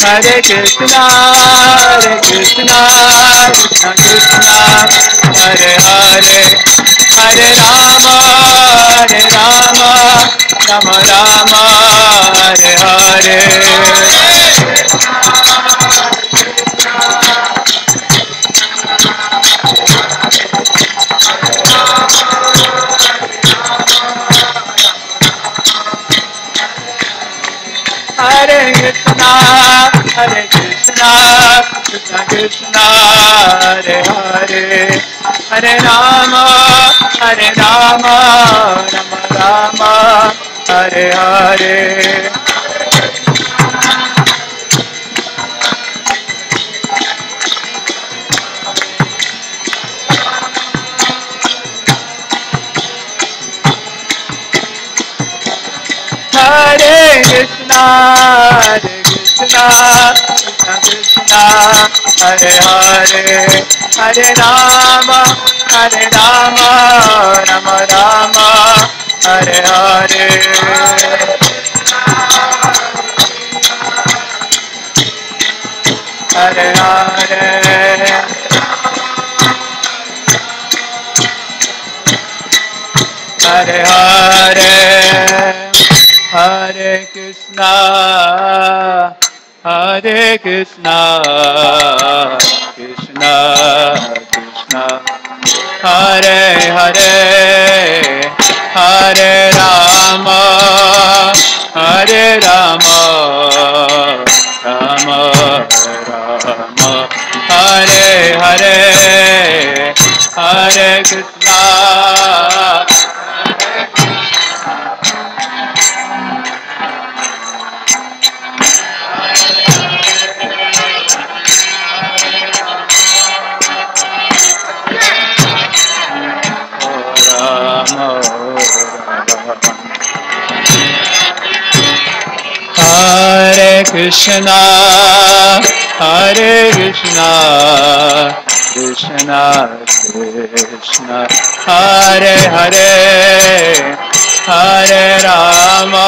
Hare Krishna Krishna Krishna Hare Hare Hare Rama Rama Rama Hare Hare Krishna, Hare Krishna, Krishna Krishna, Hare Hare, Hare Rama, Hare Rama, Rama Rama, Hare Hare. Hare Krishna, Krishna Krishna, Hare Hare, Hare Rama, Rama Rama, Hare Hare. Hare Hare, Hare Hare, Hare Krishna, Hare Krishna, Krishna Krishna, Hare Hare, Hare Rama, Rama Rama, Hare Hare, Hare Krishna. Hare Krishna, Hare Krishna, Krishna Krishna, Hare Hare, Hare Rama,